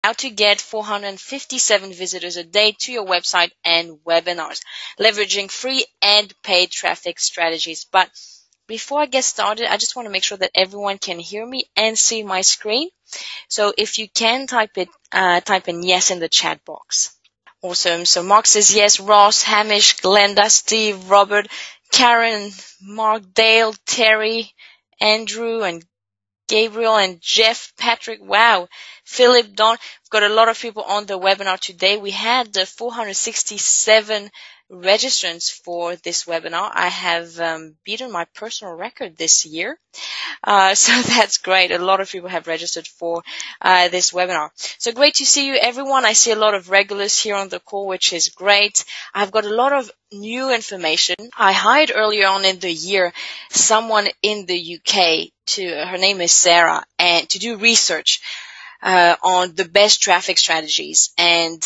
how to get 457 visitors a day to your website and webinars, leveraging free and paid traffic strategies. But before I get started, I just want to make sure that everyone can hear me and see my screen. So if you can type in yes in the chat box. Awesome. So Mark says yes, Ross, Hamish, Glenda, Steve, Robert, Karen, Mark, Dale, Terry, Andrew, and Gabriel, and Jeff, Patrick. Wow. Philip, Don. We've got a lot of people on the webinar today. We had 467 registrants for this webinar. I have beaten my personal record this year. So that's great. A lot of people have registered for this webinar. So great to see you, everyone. I see a lot of regulars here on the call, which is great. I've got a lot of new information. I hired earlier on in the year someone in the UK her name is Sarah, and to do research on the best traffic strategies, and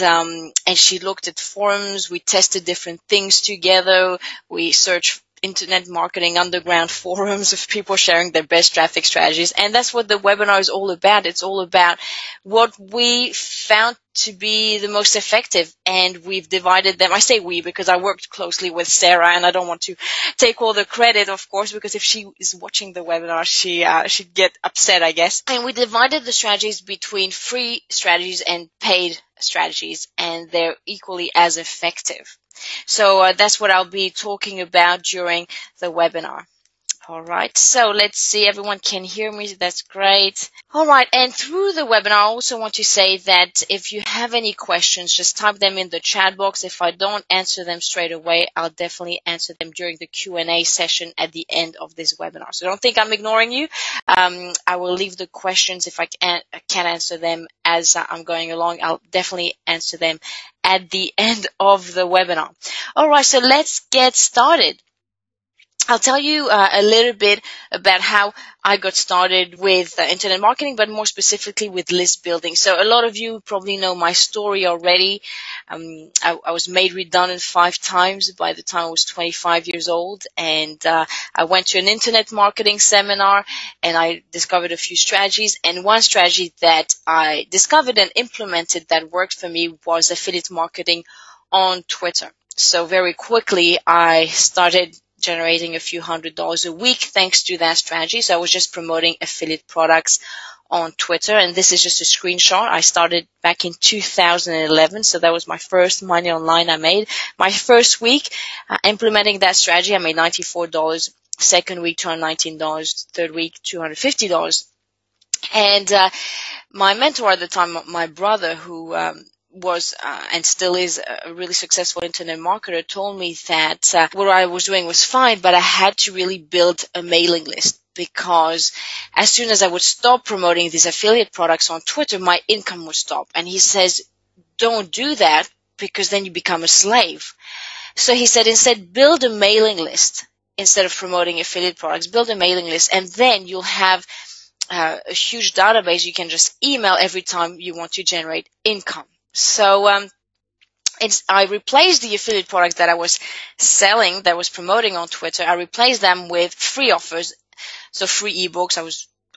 she looked at forums. We tested different things together. We searched internet marketing underground forums of people sharing their best traffic strategies, and that's what the webinar is all about. It's all about what we found to be the most effective, and we've divided them. I say we because I worked closely with Sarah, and I don't want to take all the credit, of course, because if she is watching the webinar, she'd get upset, I guess. And we divided the strategies between free strategies and paid strategies, and they're equally as effective. So that's what I'll be talking about during the webinar. All right, so let's see. Everyone can hear me. That's great. All right, and through the webinar, I also want to say that if you have any questions, just type them in the chat box. If I don't answer them straight away, I'll definitely answer them during the Q&A session at the end of this webinar. So don't think I'm ignoring you. I will leave the questions. If I can't answer them as I'm going along, I'll definitely answer them at the end of the webinar. All right, so let's get started. I'll tell you a little bit about how I got started with internet marketing, but more specifically with list building. So a lot of you probably know my story already. I was made redundant 5 times by the time I was 25 years old, and I went to an internet marketing seminar, and I discovered a few strategies. And one strategy that I discovered and implemented that worked for me was affiliate marketing on Twitter. So very quickly, I started generating a few $100s a week thanks to that strategy. So I was just promoting affiliate products on Twitter, and this is just a screenshot. I started back in 2011, so that was my first money online I made. My first week implementing that strategy, I made $94. Second week, $219. Third week, $250. And my mentor at the time, my brother, who was and still is a really successful internet marketer, told me that what I was doing was fine, but I had to really build a mailing list, because as soon as I would stop promoting these affiliate products on Twitter, my income would stop. And he says, don't do that, because then you become a slave. So he said, instead, build a mailing list. Instead of promoting affiliate products, build a mailing list, and then you'll have a huge database you can just email every time you want to generate income. So I replaced the affiliate products that I was selling, that I was promoting on Twitter. I replaced them with free offers, so free ebooks.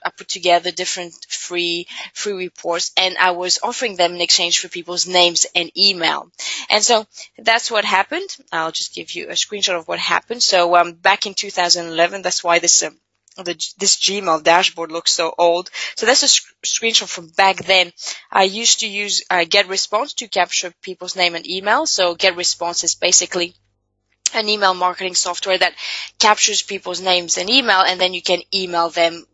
I put together different free reports, and I was offering them in exchange for people's names and email. And so that's what happened. I'll just give you a screenshot of what happened. So back in 2011, that's why this Gmail dashboard looks so old. So that's a screenshot from back then. I used to use GetResponse to capture people's name and email. So GetResponse is basically an email marketing software that captures people's names and email, and then you can email them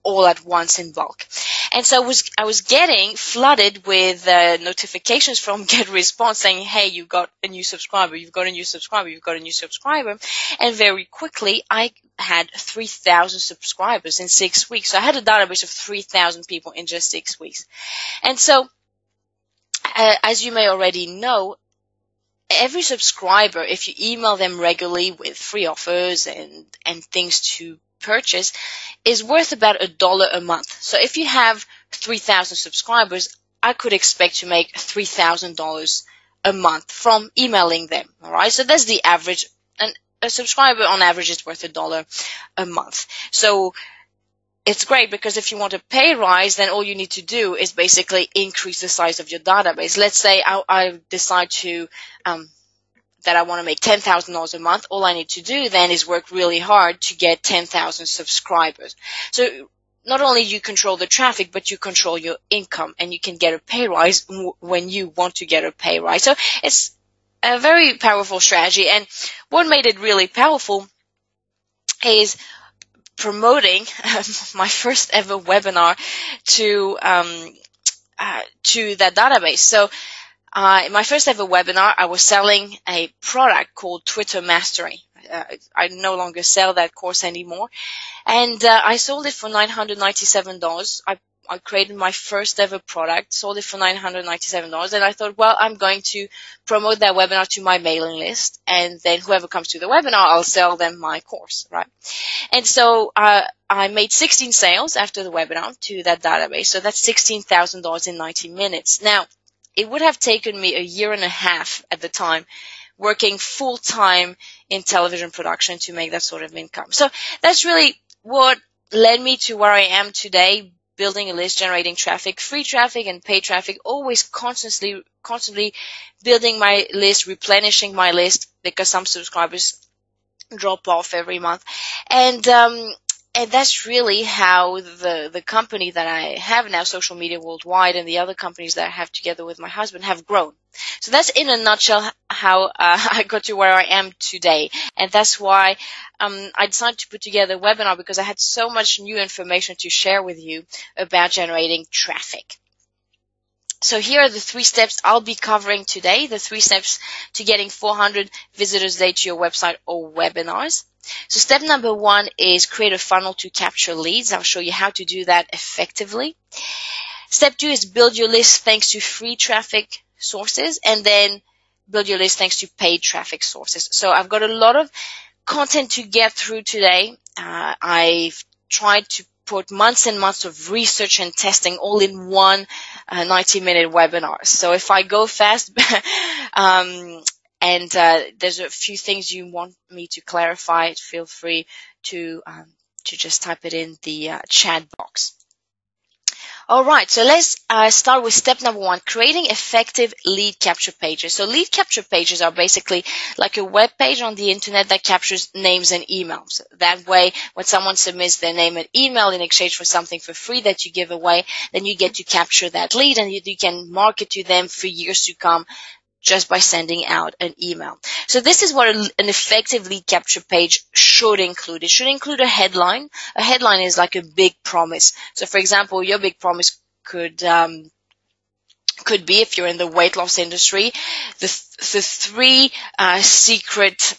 all at once in bulk. And so I was getting flooded with notifications from GetResponse saying, hey, you got a new subscriber, you've got a new subscriber, you've got a new subscriber. And very quickly, I had 3,000 subscribers in 6 weeks. So I had a database of 3,000 people in just 6 weeks. And so, as you may already know, every subscriber, if you email them regularly with free offers and things to purchase, is worth about $1 a month. So if you have 3,000 subscribers, I could expect to make $3,000 a month from emailing them. All right, so that's the average. And a subscriber on average is worth $1 a month. So it's great because if you want a pay rise, then all you need to do is basically increase the size of your database. Let's say I decide to that I want to make $10,000 a month. All I need to do then is work really hard to get 10,000 subscribers. So not only you control the traffic, but you control your income, and you can get a pay rise when you want to get a pay rise. So it's a very powerful strategy. And what made it really powerful is promoting my first ever webinar to that database. So in my first ever webinar, I was selling a product called Twitter Mastery. I no longer sell that course anymore. And I sold it for $997. I created my first ever product, sold it for $997. And I thought, well, I'm going to promote that webinar to my mailing list. And then whoever comes to the webinar, I'll sell them my course, right? And so I made 16 sales after the webinar to that database. So that's $16,000 in 90 minutes. Now, it would have taken me a year and a half at the time working full-time in television production to make that sort of income. So that's really what led me to where I am today, building a list, generating traffic, free traffic and paid traffic, always constantly building my list, replenishing my list because some subscribers drop off every month. And that's really how the company that I have now, Social Media Worldwide, and the other companies that I have together with my husband have grown. So that's in a nutshell how I got to where I am today. And that's why I decided to put together a webinar, because I had so much new information to share with you about generating traffic. So here are the 3 steps I'll be covering today, the 3 steps to getting 400 visitors a day to your website or webinars. So step number 1 is create a funnel to capture leads. I'll show you how to do that effectively. Step 2 is build your list thanks to free traffic sources, and then build your list thanks to paid traffic sources. So I've got a lot of content to get through today. I've tried to put months and months of research and testing all in one 90-minute webinar. So if I go fast, and there's a few things you want me to clarify, feel free to just type it in the chat box. All right, so let's start with step number 1, creating effective lead capture pages. So lead capture pages are basically like a web page on the internet that captures names and emails. That way, when someone submits their name and email in exchange for something for free that you give away, then you get to capture that lead, and you can market to them for years to come just by sending out an email. So this is what an effective lead capture page should include. It should include a headline. A headline is like a big promise. So for example, your big promise could be, if you're in the weight loss industry, the 3 secret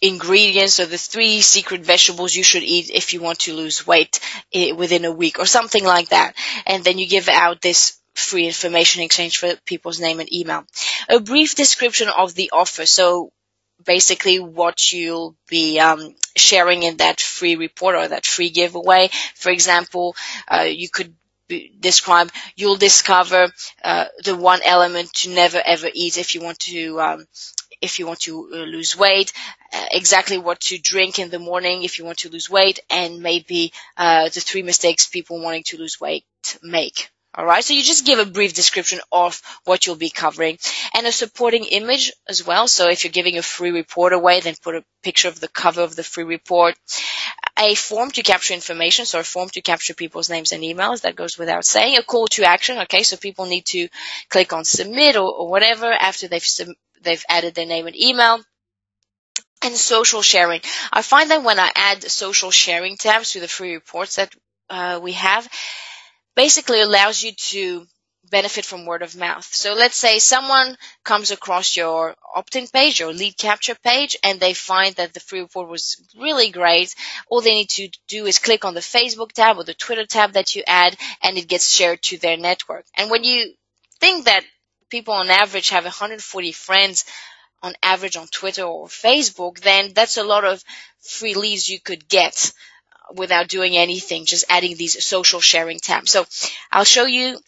ingredients, or the 3 secret vegetables you should eat if you want to lose weight within a week, or something like that. And then you give out this free information in exchange for people's name and email. A brief description of the offer. So basically what you'll be sharing in that free report or that free giveaway. For example, you could describe, you'll discover the 1 element to never ever eat if you want to lose weight, exactly what to drink in the morning if you want to lose weight, and maybe the 3 mistakes people wanting to lose weight make. All right, so you just give a brief description of what you'll be covering, and a supporting image as well. So if you're giving a free report away, then put a picture of the cover of the free report. A form to capture information, so a form to capture people's names and emails, that goes without saying. A call to action, okay, so people need to click on submit or whatever after they've added their name and email. And social sharing. I find that when I add social sharing tabs to the free reports that we have, basically allows you to benefit from word of mouth. So let's say someone comes across your opt-in page, your lead capture page, and they find that the free report was really great. All they need to do is click on the Facebook tab or the Twitter tab that you add, and it gets shared to their network. And when you think that people on average have 140 friends on average on Twitter or Facebook, then that's a lot of free leads you could get without doing anything, just adding these social sharing tabs. So I'll show you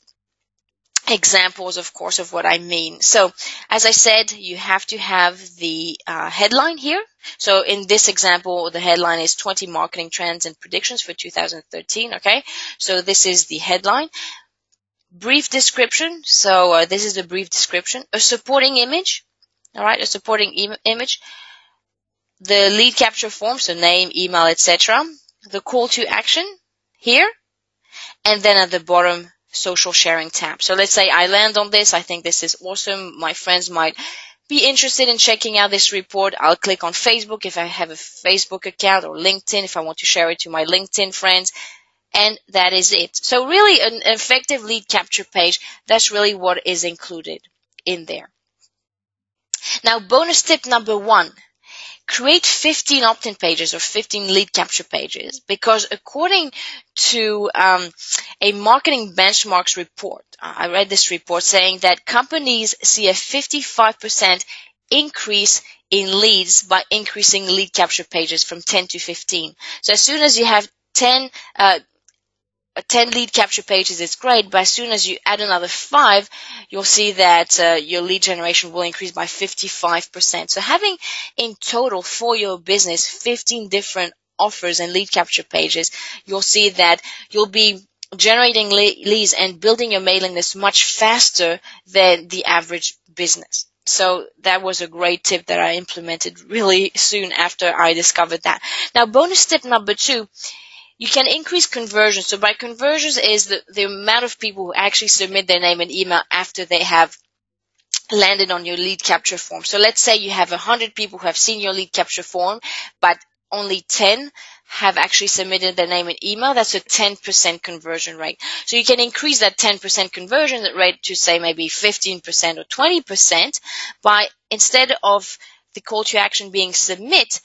examples, of course, of what I mean. So, as I said, you have to have the headline here. So, in this example, the headline is 20 marketing trends and predictions for 2013. Okay, so this is the headline. Brief description. So, this is the brief description. A supporting image. All right, a supporting image. The lead capture form, so name, email, etc. The call to action here, and then at the bottom, social sharing tab. So let's say I land on this. I think this is awesome. My friends might be interested in checking out this report. I'll click on Facebook if I have a Facebook account, or LinkedIn if I want to share it to my LinkedIn friends. And that is it. So really an effective lead capture page, that's really what is included in there. Now, bonus tip number 1. Create 15 opt-in pages or 15 lead capture pages, because according to a marketing benchmarks report, I read this report saying that companies see a 55% increase in leads by increasing lead capture pages from 10 to 15. So as soon as you have 10 lead capture pages, it's great, but as soon as you add another 5, you'll see that your lead generation will increase by 55%. So having in total for your business 15 different offers and lead capture pages, you'll see that you'll be generating leads and building your mailing list much faster than the average business. So that was a great tip that I implemented really soon after I discovered that. Now, bonus tip number 2. You can increase conversions. So by conversions is the amount of people who actually submit their name and email after they have landed on your lead capture form. So let's say you have 100 people who have seen your lead capture form, but only 10 have actually submitted their name and email. That's a 10% conversion rate. So you can increase that 10% conversion rate to say maybe 15% or 20% by, instead of the call to action being submit,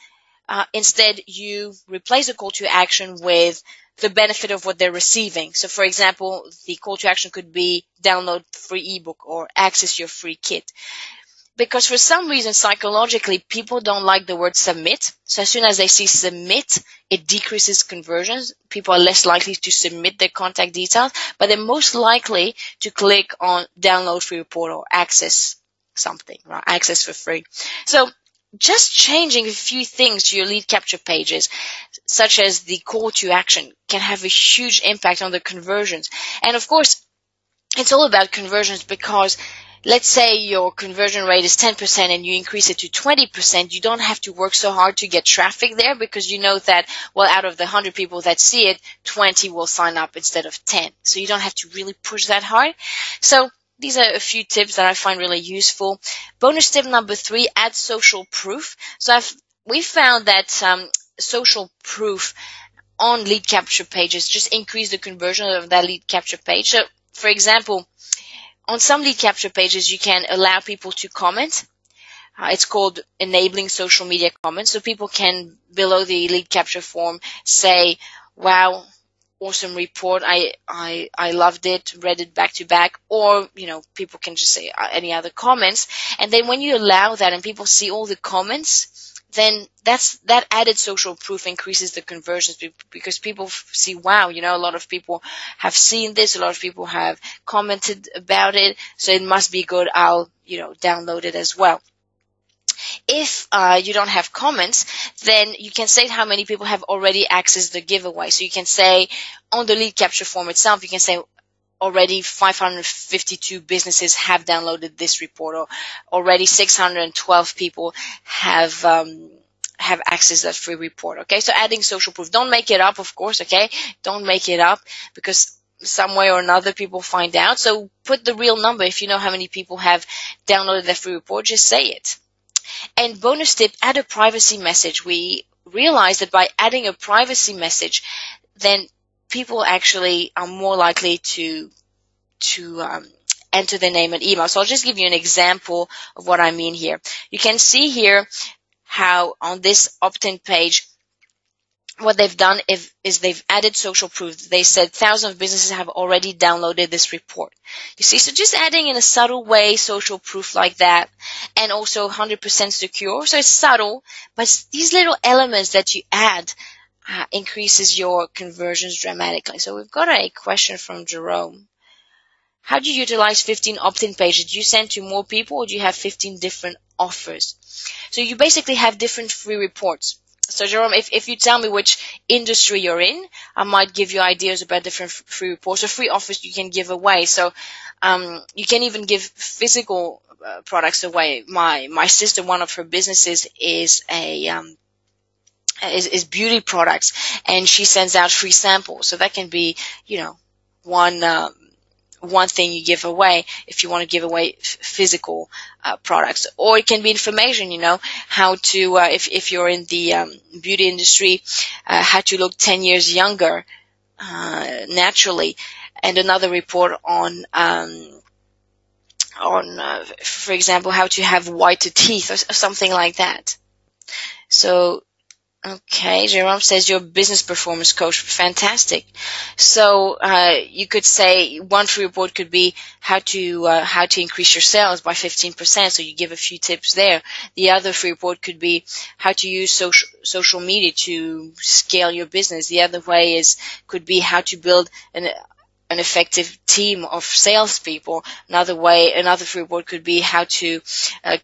instead, you replace the call to action with the benefit of what they're receiving. So, for example, the call to action could be download free ebook or access your free kit. Because for some reason, psychologically, people don't like the word submit. So as soon as they see submit, it decreases conversions. People are less likely to submit their contact details, but they're most likely to click on download free report or access something, right? Access for free. So just changing a few things to your lead capture pages, such as the call to action, can have a huge impact on the conversions. And of course, it's all about conversions, because let's say your conversion rate is 10% and you increase it to 20%, you don't have to work so hard to get traffic there, because you know that, well, out of the 100 people that see it, 20 will sign up instead of 10. So you don't have to really push that hard. So these are a few tips that I find really useful. Bonus tip number 3, add social proof. So we found that social proof on lead capture pages just increase the conversion of that lead capture page. So, for example, on some lead capture pages, you can allow people to comment. It's called enabling social media comments. So people can, below the lead capture form, say, wow, awesome report. I loved it, read it back to back. Or, people can just say any other comments. And then when you allow that and people see all the comments, then that added social proof increases the conversions, because people see, wow, a lot of people have seen this, a lot of people have commented about it, so it must be good. I'll, download it as well. If you don't have comments, then you can say how many people have already accessed the giveaway. So you can say on the lead capture form itself, you can say already 552 businesses have downloaded this report, or already 612 people have accessed that free report. Okay, so adding social proof. Don't make it up, of course. Okay, don't make it up, because some way or another people find out. So put the real number. If you know how many people have downloaded that free report, just say it. And bonus tip, add a privacy message. We realized that by adding a privacy message, then people actually are more likely to enter their name and email. So I'll just give you an example of what I mean here. You can see here how on this opt-in page, what they've done is they've added social proof. They said thousands of businesses have already downloaded this report. You see, so just adding in a subtle way social proof like that, and also 100% secure. So it's subtle, but these little elements that you add increases your conversions dramatically. So we've got a question from Jerome. How do you utilize 15 opt-in pages? Do you send to more people, or do you have 15 different offers? So you basically have different free reports. So Jerome, if you tell me which industry you're in, I might give you ideas about different free reports or free offers you can give away. So you can even give physical products away. My sister, one of her businesses is is beauty products, and she sends out free samples. So that can be, you know, one thing you give away if you want to give away physical products. Or it can be information, you know, how to, if you're in the beauty industry, how to look 10 years younger naturally. And another report on for example, how to have whiter teeth or something like that. So okay, Jerome says you're a business performance coach. Fantastic. So you could say one free report could be how to increase your sales by 15%. So you give a few tips there. The other free report could be how to use social media to scale your business. The other way could be how to build an effective team of salespeople. Another free report could be how to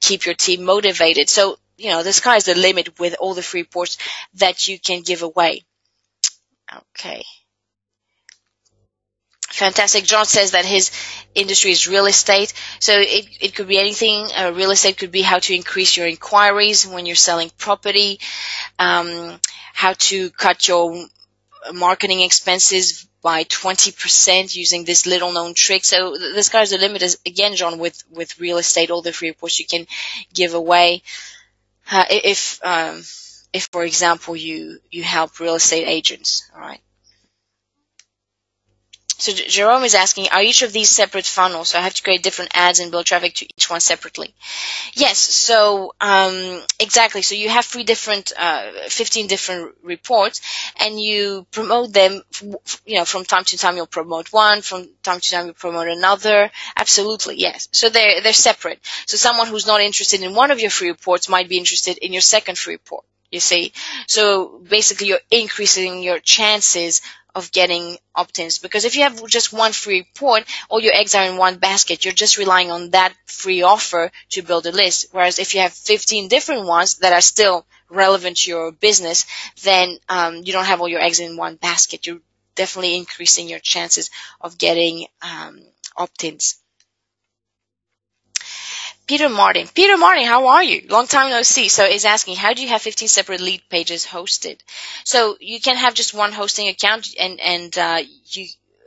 keep your team motivated. So, you know, the sky's the limit with all the free reports that you can give away. Okay. Fantastic. John says that his industry is real estate. So it could be anything. Real estate could be how to increase your inquiries when you're selling property, how to cut your marketing expenses by 20% using this little known trick. So the sky's the limit is, again, John, with real estate, all the free reports you can give away. If for example you help real estate agents, all right. So Jerome is asking, are each of these separate funnels? So I have to create different ads and build traffic to each one separately. Yes. So exactly. So you have 15 different reports, and you promote them. You know, from time to time you'll promote one, from time to time you promote another. Absolutely, yes. So they're separate. So someone who's not interested in one of your free reports might be interested in your second free report. You see, so basically you're increasing your chances of getting opt-ins, because if you have just one free report, all your eggs are in one basket. You're just relying on that free offer to build a list. Whereas if you have 15 different ones that are still relevant to your business, then you don't have all your eggs in one basket. You're definitely increasing your chances of getting opt-ins. Peter Martin, how are you? Long time no see. So is asking, how do you have 15 separate lead pages hosted? So you can have just one hosting account and a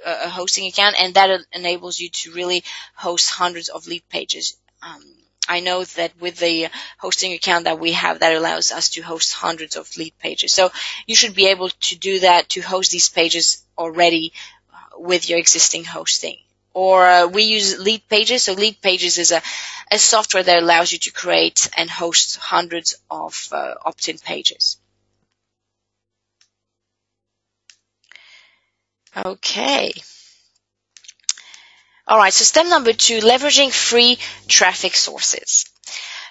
hosting account, and that enables you to really host hundreds of lead pages. I know that with the hosting account that we have, that allows us to host hundreds of lead pages. So you should be able to do that, to host these pages already with your existing hosting. Or we use Lead Pages. So Lead Pages is a software that allows you to create and host hundreds of opt-in pages. Okay. All right. So step number 2, leveraging free traffic sources.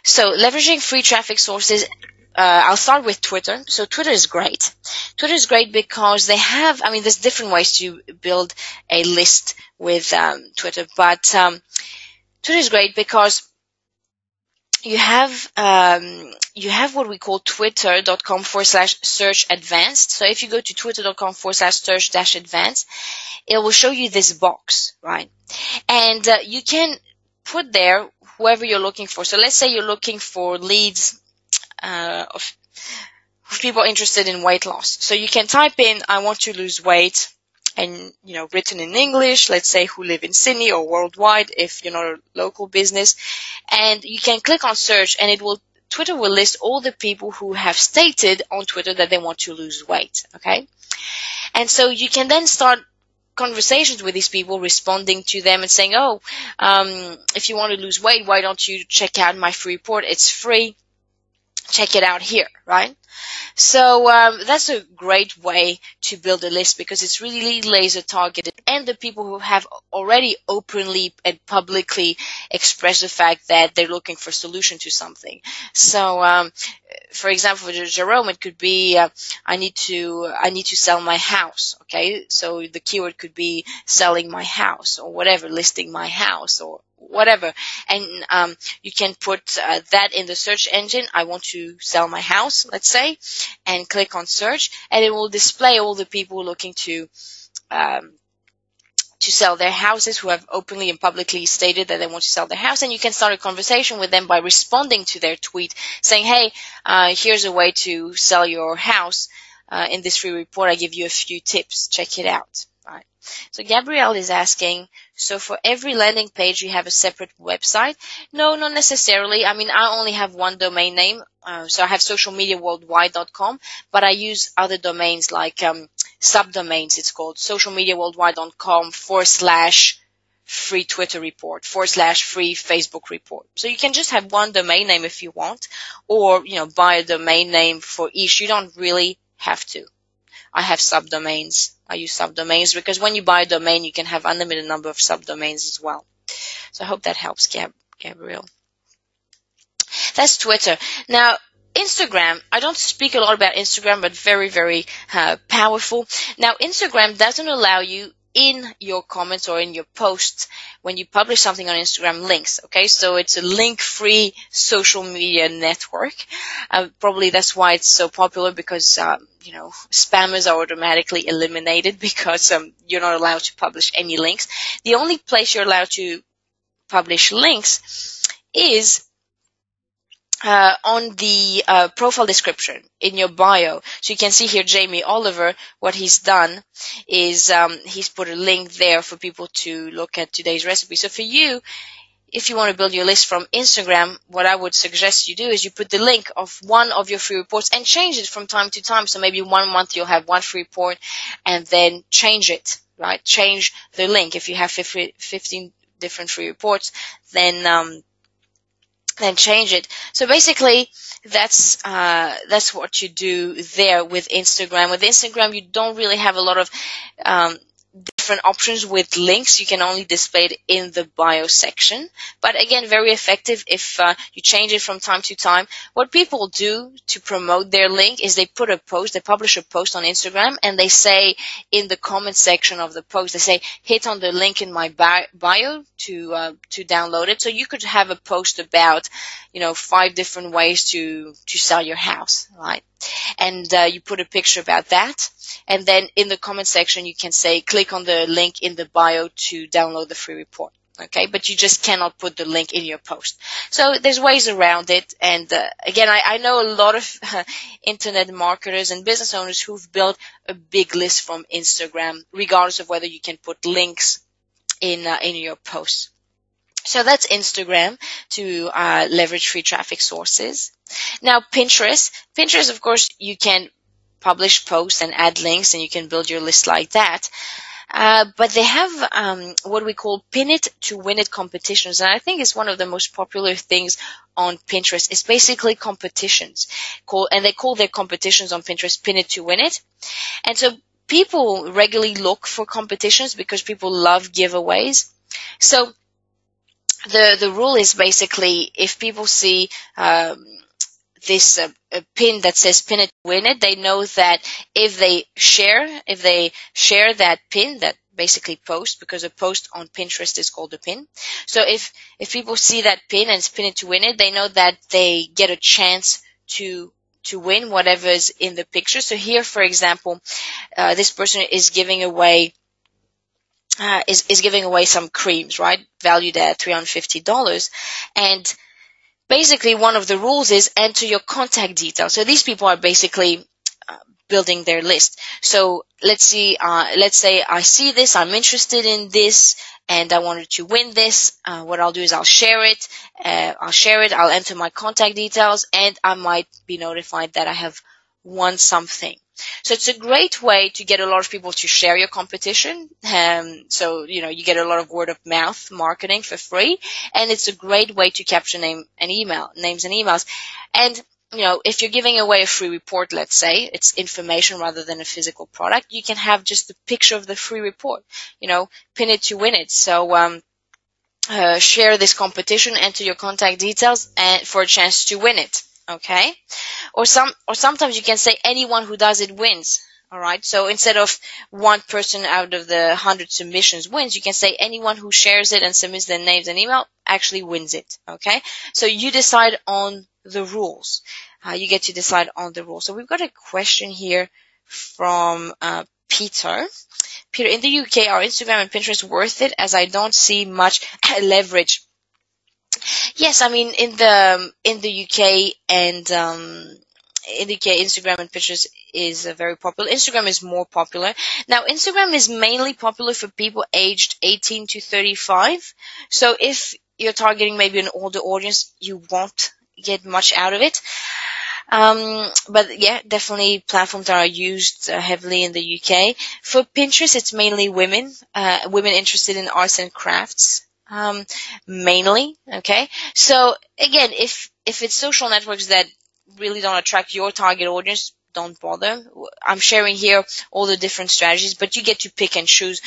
So leveraging free traffic sources, I'll start with Twitter. So Twitter is great. Twitter is great because they have, there's different ways to build a list with Twitter, but Twitter is great because you have what we call twitter.com/search advanced. So if you go to twitter.com/search advanced, it will show you this box, right? And you can put there whoever you're looking for. So let's say you're looking for leads of people interested in weight loss. So you can type in, I want to lose weight, and, written in English, let's say who live in Sydney or worldwide if you're not a local business. And you can click on search, and Twitter will list all the people who have stated on Twitter that they want to lose weight. Okay. And so you can then start conversations with these people, responding to them and saying, if you want to lose weight, why don't you check out my free report? It's free. check it out here, right? So that's a great way to build a list because it's really laser targeted, and the people who have already openly and publicly expressed the fact that they're looking for a solution to something. So for example, for Jerome, it could be I need to sell my house. Okay, so the keyword could be selling my house or whatever, listing my house or whatever, and you can put that in the search engine. I want to sell my house, let's say, and click on search, and it will display all the people looking um, to sell their houses who have openly and publicly stated that they want to sell their house. And you can start a conversation with them by responding to their tweet saying, hey, here's a way to sell your house. In this free report, I give you a few tips. Check it out. Right. So Gabrielle is asking, so for every landing page you have a separate website? No, not necessarily. I mean, I only have one domain name. So I have socialmediaworldwide.com, but I use other domains like subdomains. It's called socialmediaworldwide.com / free Twitter report / free Facebook report. So you can just have one domain name if you want, or, buy a domain name for each. You don't really have to. I have subdomains. I use subdomains because when you buy a domain, you can have unlimited number of subdomains as well. So I hope that helps, Gabrielle. That's Twitter. Now, Instagram, I don't speak a lot about Instagram, but very, very powerful. Now, Instagram doesn't allow you in your comments or in your posts when you publish something on Instagram links. Okay, so it's a link-free social media network. Probably that's why it's so popular because spammers are automatically eliminated because you're not allowed to publish any links. The only place you're allowed to publish links is on the profile description in your bio. So you can see here Jamie Oliver, what he's done is he's put a link there for people to look at today's recipe. So for you, if you want to build your list from Instagram, what I would suggest you do is you put the link of one of your free reports and change it from time to time. So maybe 1 month you'll have one free report and then change it, right? Change the link. If you have 15 different free reports, then change it. So basically, that's what you do there with Instagram. With Instagram, you don't really have a lot of different options with links. You can only display it in the bio section. But again, very effective if you change it from time to time. What people do to promote their link is they publish a post on Instagram, and they say in the comment section of the post, they say, hit on the link in my bio to download it. So you could have a post about, 5 different ways to sell your house, right? And you put a picture about that. And then in the comment section, you can say, click on the link in the bio to download the free report. Okay, but you just cannot put the link in your post. So there's ways around it. And again, I know a lot of internet marketers and business owners who've built a big list from Instagram, regardless of whether you can put links in your posts. So that's Instagram to leverage free traffic sources. Now, Pinterest, of course, you can publish posts and add links, and you can build your list like that. But they have what we call Pin It to Win It competitions, and I think it's one of the most popular things on Pinterest. It's basically competitions, and they call their competitions on Pinterest Pin It to Win It. And so people regularly look for competitions because people love giveaways. So the rule is basically if people see this pin that says Pin It to Win It, they know that if they share that pin, that basically post, because a post on Pinterest is called a pin. So if people see that pin and it's Pin It to Win It, they know that they get a chance to win whatever is in the picture. So here, for example, this person is giving away some creams, right? Valued at $350. And basically one of the rules is enter your contact details. So these people are basically building their list. So let's say I see this, I'm interested in this, and I wanted to win this. What I'll do is I'll share it, I'll enter my contact details, and I might be notified that I have won something. So it's a great way to get a lot of people to share your competition. So, you get a lot of word of mouth marketing for free, and it's a great way to capture names and emails. And if you're giving away a free report, let's say it's information rather than a physical product, you can have just a picture of the free report, pin it to win it. So, share this competition, enter your contact details, and for a chance to win it. Okay. Or sometimes you can say anyone who does it wins. All right. So instead of one person out of the 100 submissions wins, you can say anyone who shares it and submits their names and email actually wins it. Okay. So you decide on the rules. You get to decide on the rules. So we've got a question here from Peter. Peter, in the UK, are Instagram and Pinterest worth it, as I don't see much leverage? Yes, I mean in the UK and in the UK, Instagram and Pinterest is very popular. Instagram is more popular. Now, Instagram is mainly popular for people aged 18 to 35. So if you're targeting maybe an older audience, you won't get much out of it. But yeah, definitely platforms that are used heavily in the UK. For Pinterest, it's mainly women interested in arts and crafts, mainly. Okay. So again, if it's social networks that really don't attract your target audience, don't bother. I'm sharing here all the different strategies, but you get to pick and choose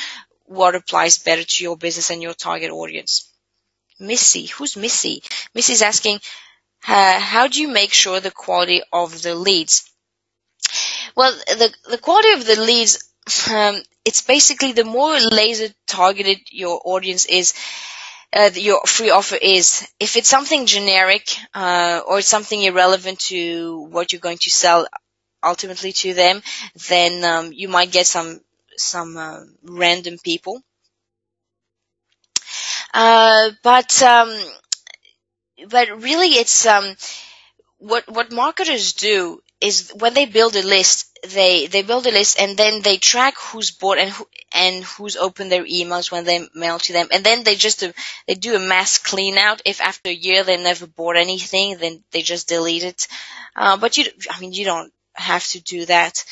what applies better to your business and your target audience. Missy, who's Missy? Missy's asking, how do you make sure the quality of the leads? Well, the quality of the leads, it's basically the more laser targeted your audience is, your free offer is. If it's something generic, or it's something irrelevant to what you're going to sell ultimately to them, then you might get some random people. But really, it's what marketers do is when they build a list, they build a list and then they track who's bought and who's opened their emails when they mail to them, and then they do a mass clean out. If after a year they never bought anything, then they just delete it. But you don't have to do that.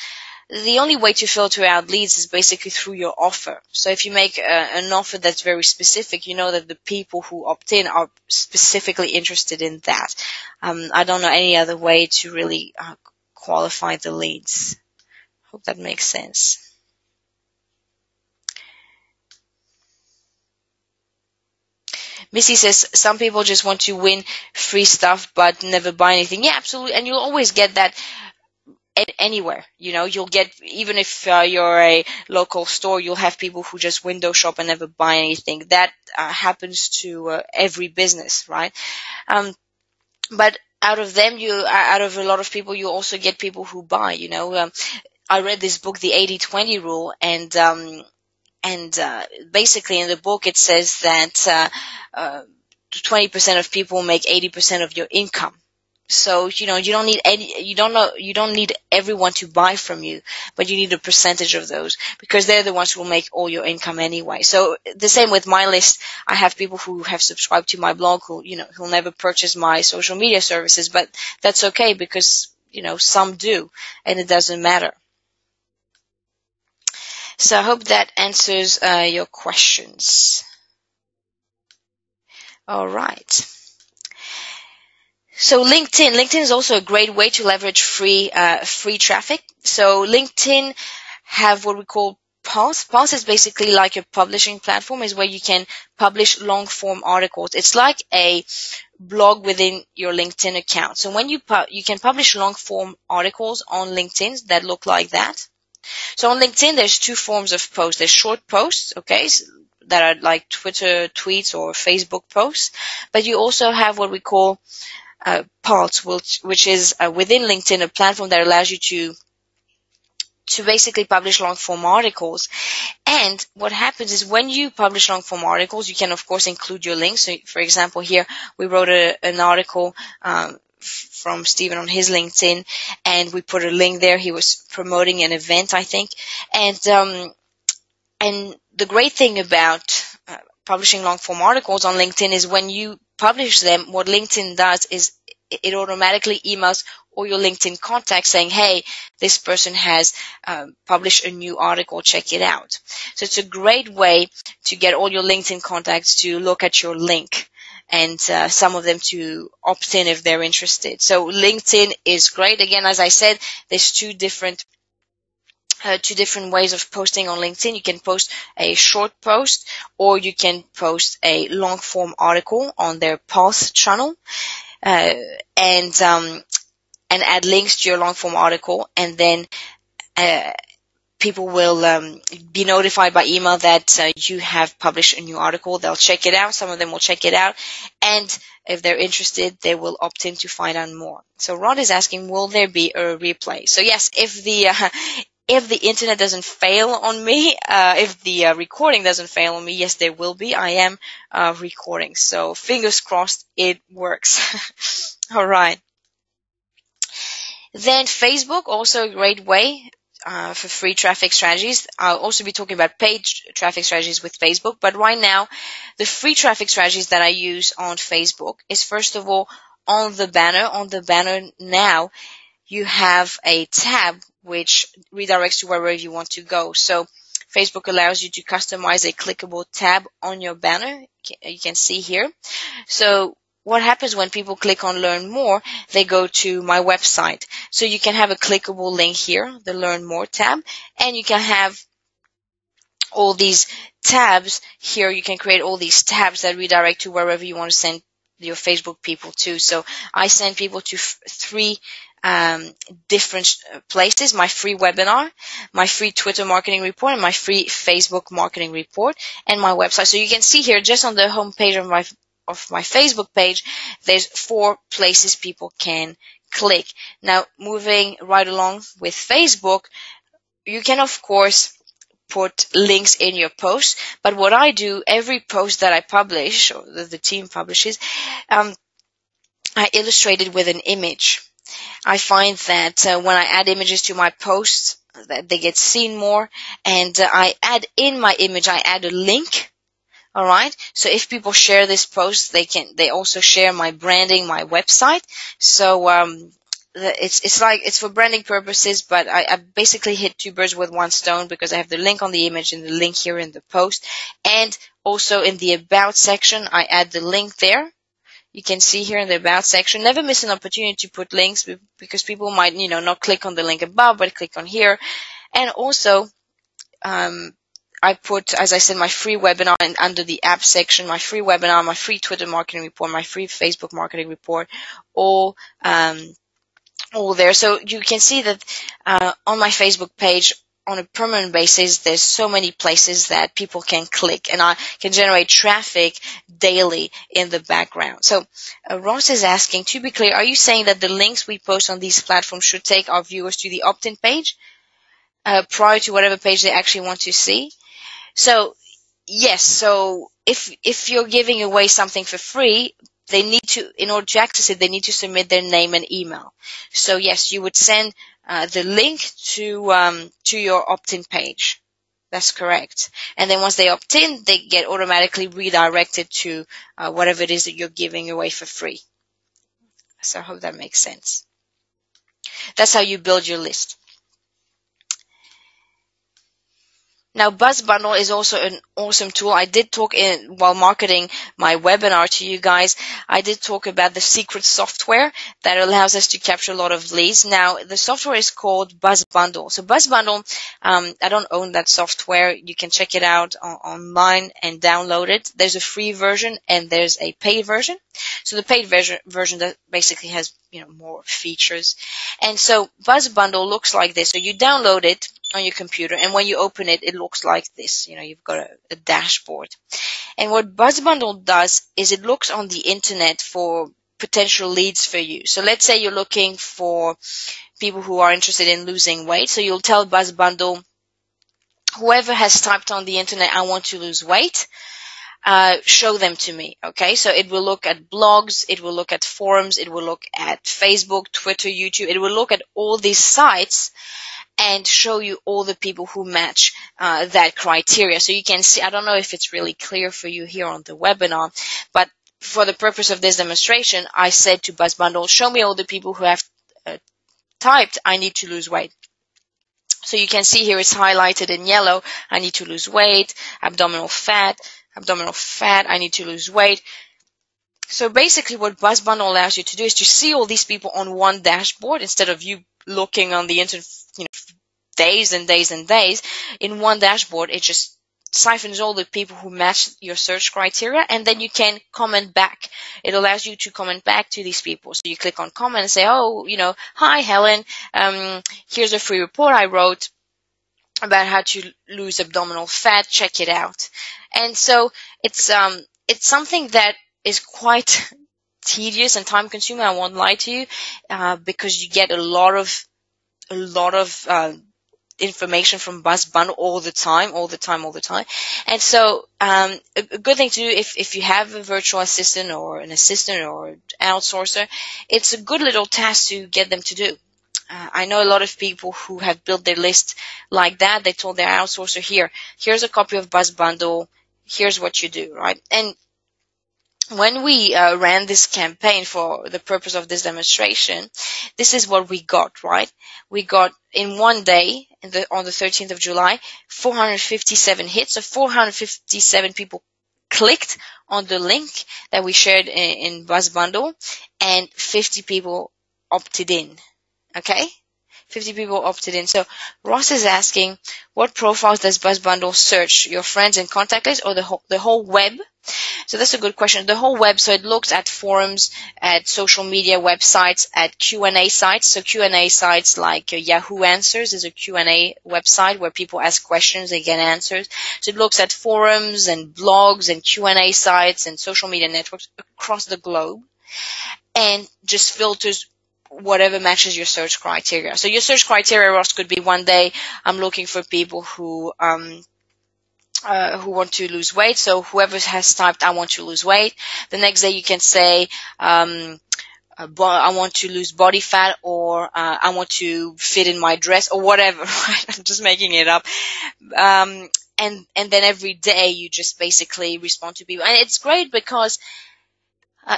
The only way to filter out leads is basically through your offer. So if you make an offer that's very specific, you know that the people who opt in are specifically interested in that. I don't know any other way to really qualify the leads. Hope that makes sense. Missy says some people just want to win free stuff but never buy anything. Yeah, absolutely. And you'll always get that anywhere. You'll get, even if you're a local store, you'll have people who just window shop and never buy anything. That happens to every business, right? But out of a lot of people, you also get people who buy. I read this book, The 80-20 Rule, and basically in the book it says that 20% of people make 80% of your income. So, you don't need everyone to buy from you, but you need a percentage of those because they're the ones who will make all your income anyway. So the same with my list. I have people who have subscribed to my blog who'll never purchase my social media services, but that's okay because, some do, and it doesn't matter. So I hope that answers your questions. All right. So LinkedIn is also a great way to leverage free traffic. So LinkedIn have what we call Pulse. Pulse is basically like a publishing platform, is where you can publish long form articles. It's like a blog within your LinkedIn account. So when you can publish long form articles on LinkedIn that look like that. So on LinkedIn, there's two forms of posts. There's short posts, okay, that are like Twitter tweets or Facebook posts, but you also have what we call Pulse, which is within LinkedIn, a platform that allows you to basically publish long form articles. And what happens is when you publish long form articles, you can of course include your links. So for example, here we wrote an article from Stephen on his LinkedIn, and we put a link there. He was promoting an event, I think. And the great thing about publishing long form articles on LinkedIn is when you publish them, what LinkedIn does is it automatically emails all your LinkedIn contacts saying, hey, this person has published a new article, check it out. So it's a great way to get all your LinkedIn contacts to look at your link. and some of them to opt in if they're interested. So LinkedIn is great. Again, as I said, there's two different ways of posting on LinkedIn. You can post a short post, or you can post a long form article on their Pulse channel, and add links to your long form article, and then people will be notified by email that you have published a new article. They'll check it out. Some of them will check it out, and if they're interested, they will opt in to find out more. So Rod is asking, will there be a replay? So yes, if the internet doesn't fail on me, if the recording doesn't fail on me, yes, there will be. I am recording, so fingers crossed it works. All right. Then Facebook, also a great way for free traffic strategies. I'll also be talking about paid traffic strategies with Facebook, but right now, the free traffic strategies that I use on Facebook is, first of all, on the banner. On the banner now, you have a tab which redirects to wherever you want to go. So Facebook allows you to customize a clickable tab on your banner. You can see here. So what happens when people click on Learn More, they go to my website. So you can have a clickable link here, the Learn More tab, and you can have all these tabs here. You can create all these tabs that redirect to wherever you want to send your Facebook people to. So I send people to three different places: my free webinar, my free Twitter marketing report, and my free Facebook marketing report, and my website. So you can see here, just on the home page of my Facebook page, there's 4 places people can click. Now, moving right along with Facebook, you can, of course, put links in your post, but what I do, every post that I publish, or that the team publishes, I illustrate it with an image. I find that when I add images to my posts, that they get seen more, and I add in my image, I add a link. All right. So if people share this post, they also share my branding, my website. So it's for branding purposes, but I basically hit 2 birds with 1 stone, because I have the link on the image and the link here in the post, and also in the About section, I add the link there. You can see here in the About section. Never miss an opportunity to put links, because people might, not click on the link above, but click on here. And also, I put, as I said, my free webinar, and under the app section, my free webinar, my free Twitter marketing report, my free Facebook marketing report, all there. So you can see that on my Facebook page, on a permanent basis, there's so many places that people can click, and I can generate traffic daily in the background. So Ross is asking, to be clear, are you saying that the links we post on these platforms should take our viewers to the opt-in page prior to whatever page they actually want to see? So yes, so if you're giving away something for free, they need to, in order to access it, they need to submit their name and email. So yes, you would send the link to your opt-in page. That's correct. And then once they opt in, they get automatically redirected to whatever it is that you're giving away for free. So I hope that makes sense. That's how you build your list. Now, Buzz Bundle is also an awesome tool. I did talk while marketing my webinar to you guys, I did talk about the secret software that allows us to capture a lot of leads. Now, the software is called Buzz Bundle. So Buzz Bundle, I don't own that software. You can check it out online and download it. There's a free version and there's a paid version. So the paid version that basically has, more features. And so Buzz Bundle looks like this. So you download it on your computer, and when you open it, it looks like this. You've got a dashboard. And what Buzz Bundle does is it looks on the internet for potential leads for you. So let's say you're looking for people who are interested in losing weight. So you'll tell Buzz Bundle, whoever has typed on the internet, I want to lose weight, show them to me. Okay, so it will look at blogs, it will look at forums, it will look at Facebook, Twitter, YouTube. It will look at all these sites and show you all the people who match that criteria. So you can see, I don't know if it's really clear for you here on the webinar, but for the purpose of this demonstration, I said to Buzz Bundle, show me all the people who have typed, I need to lose weight. So you can see here it's highlighted in yellow, I need to lose weight, abdominal fat, I need to lose weight. So basically what Buzz Bundle allows you to do is to see all these people on one dashboard instead of you looking on the internet, days and days and days. In one dashboard, it just siphons all the people who match your search criteria, and then you can comment back. It allows you to comment back to these people. So you click on comment and say, oh, hi Helen, here's a free report I wrote about how to lose abdominal fat. Check it out. And so it's something that is quite tedious and time consuming. I won't lie to you, because you get a lot of information from Buzz Bundle all the time. And so, a good thing to do if you have a virtual assistant or an assistant or an outsourcer, it's a good little task to get them to do. I know a lot of people who have built their list like that. They told their outsourcer, here's a copy of Buzz Bundle. Here's what you do, right? And when we ran this campaign for the purpose of this demonstration, this is what we got, right? We got in one day, on the 13th of July, 457 hits. So 457 people clicked on the link that we shared in Buzz Bundle, and 50 people opted in. Okay? 50 people opted in. So Ross is asking, what profiles does Buzz Bundle search? Your friends and contact list, or the whole web? So that's a good question. The whole web, so it looks at forums, at social media websites, at Q&A sites. So Q&A sites like Yahoo Answers is a Q&A website where people ask questions, they get answers. So it looks at forums and blogs and Q&A sites and social media networks across the globe, and just filters whatever matches your search criteria. So your search criteria, Ross, could be one day I'm looking for people who want to lose weight. So whoever has typed I want to lose weight, the next day you can say I want to lose body fat, or I want to fit in my dress, or whatever. Right? I'm just making it up. And then every day you just basically respond to people, and it's great because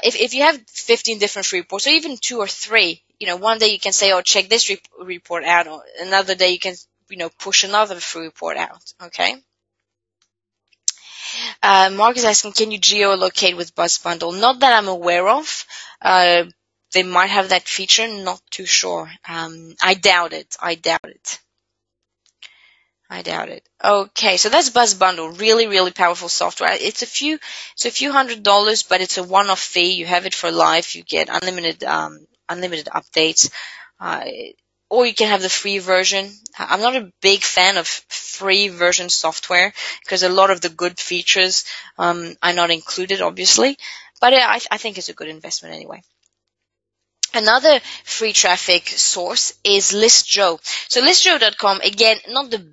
if you have 15 different free reports, or even 2 or 3, one day you can say, oh, check this report out, or another day you can, push another free report out. Okay. Mark is asking, can you geolocate with Buzz Bundle? Not that I'm aware of. They might have that feature. Not too sure. I doubt it. Okay, so that's Buzz Bundle. Really, really powerful software. It's a few $100s, but it's a one-off fee. You have it for life. You get unlimited updates. Or you can have the free version. I'm not a big fan of free version software because a lot of the good features are not included, obviously. But I think it's a good investment anyway. Another free traffic source is ListJoe. So listjoe.com, again, not the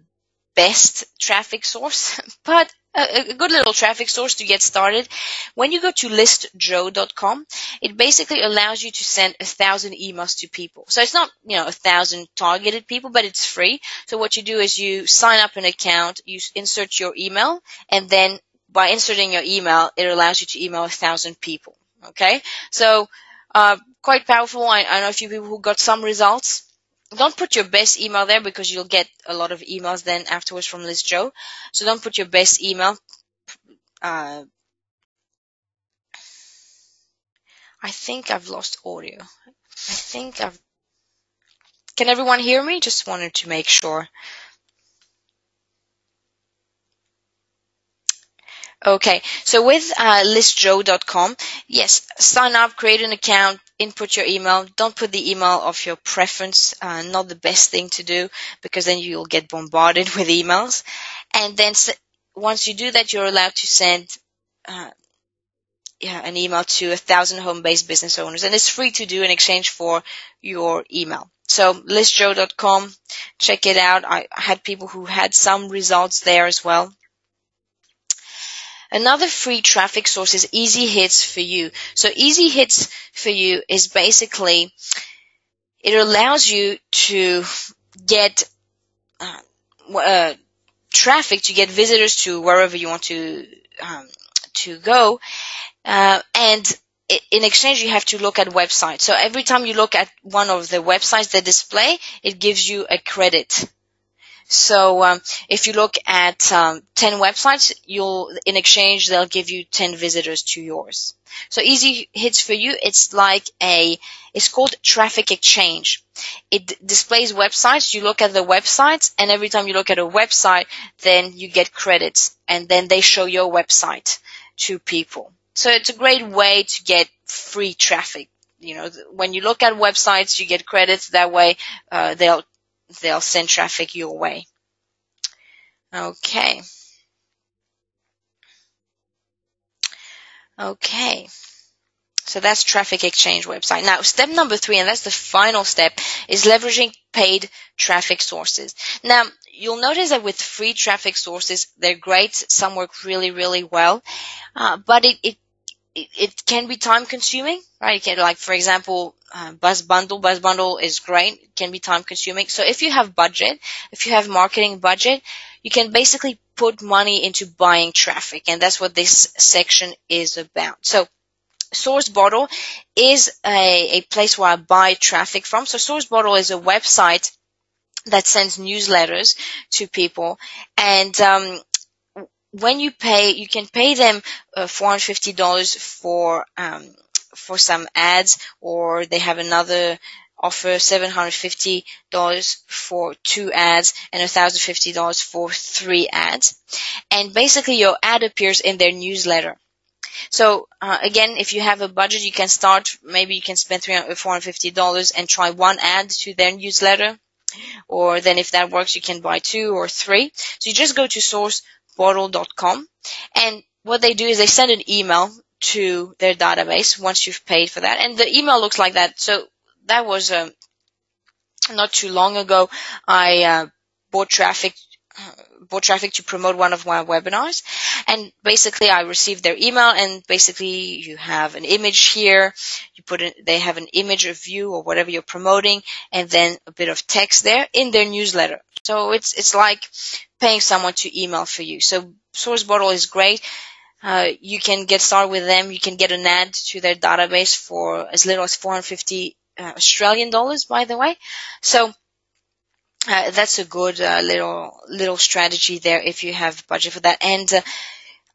best traffic source, but a good little traffic source to get started. When you go to listjoe.com, it basically allows you to send 1,000 emails to people. So it's not, 1,000 targeted people, but it's free. So what you do is you sign up an account, you insert your email, and then by inserting your email, it allows you to email 1,000 people. Okay? So, quite powerful. I know a few people who got some results. Don't put your best email there because you'll get a lot of emails then afterwards from ListJoe. So don't put your best email. I think I've lost audio. Can everyone hear me? Just wanted to make sure. Okay, so with listjoe.com, yes, sign up, create an account, input your email. Don't put the email of your preference, not the best thing to do because then you'll get bombarded with emails. And then once you do that, you're allowed to send an email to 1,000 home-based business owners. And it's free to do in exchange for your email. So listjoe.com, check it out. I had people who had some results there as well. Another free traffic source is Easy Hits for You. So Easy Hits for You is basically, it allows you to get traffic, to get visitors to wherever you want to go, and in exchange you have to look at websites. So every time you look at one of the websites they display, it gives you a credit. So if you look at 10 websites, in exchange, they'll give you 10 visitors to yours. So Easy Hits for you, it's called Traffic Exchange. It displays websites. You look at the websites, and every time you look at a website, then you get credits, and then they show your website to people. So it's a great way to get free traffic. When you look at websites, you get credits. That way, they'll send traffic your way. Okay. So that's Traffic Exchange website. Now, step number 3, and that's the final step, is leveraging paid traffic sources. Now, you'll notice that with free traffic sources, they're great. Some work really, really well, but it can be time consuming, right? Like, for example, BuzzBundle. BuzzBundle is great. It can be time consuming. So if you have marketing budget, you can basically put money into buying traffic, and that's what this section is about. So SourceBottle is a place where I buy traffic from. So SourceBottle is a website that sends newsletters to people, and when you can pay them $450 for some ads, or they have another offer, $750 for 2 ads and $1,050 for 3 ads. And basically your ad appears in their newsletter. So again, if you have a budget, you can start, maybe you can spend $450 and try 1 ad to their newsletter. Or then if that works, you can buy 2 or 3. So you just go to SourceBottle.com, and what they do is they send an email to their database once you've paid for that. And the email looks like that. So that was not too long ago. I bought traffic to promote one of my webinars, and basically I received their email, and basically you have an image here, they have an image of you or whatever you're promoting, and then a bit of text there in their newsletter. So it's like paying someone to email for you. So SourceBottle is great. You can get started with them. You can get an ad to their database for as little as 450 Australian dollars, by the way. So that's a good little strategy there if you have budget for that. And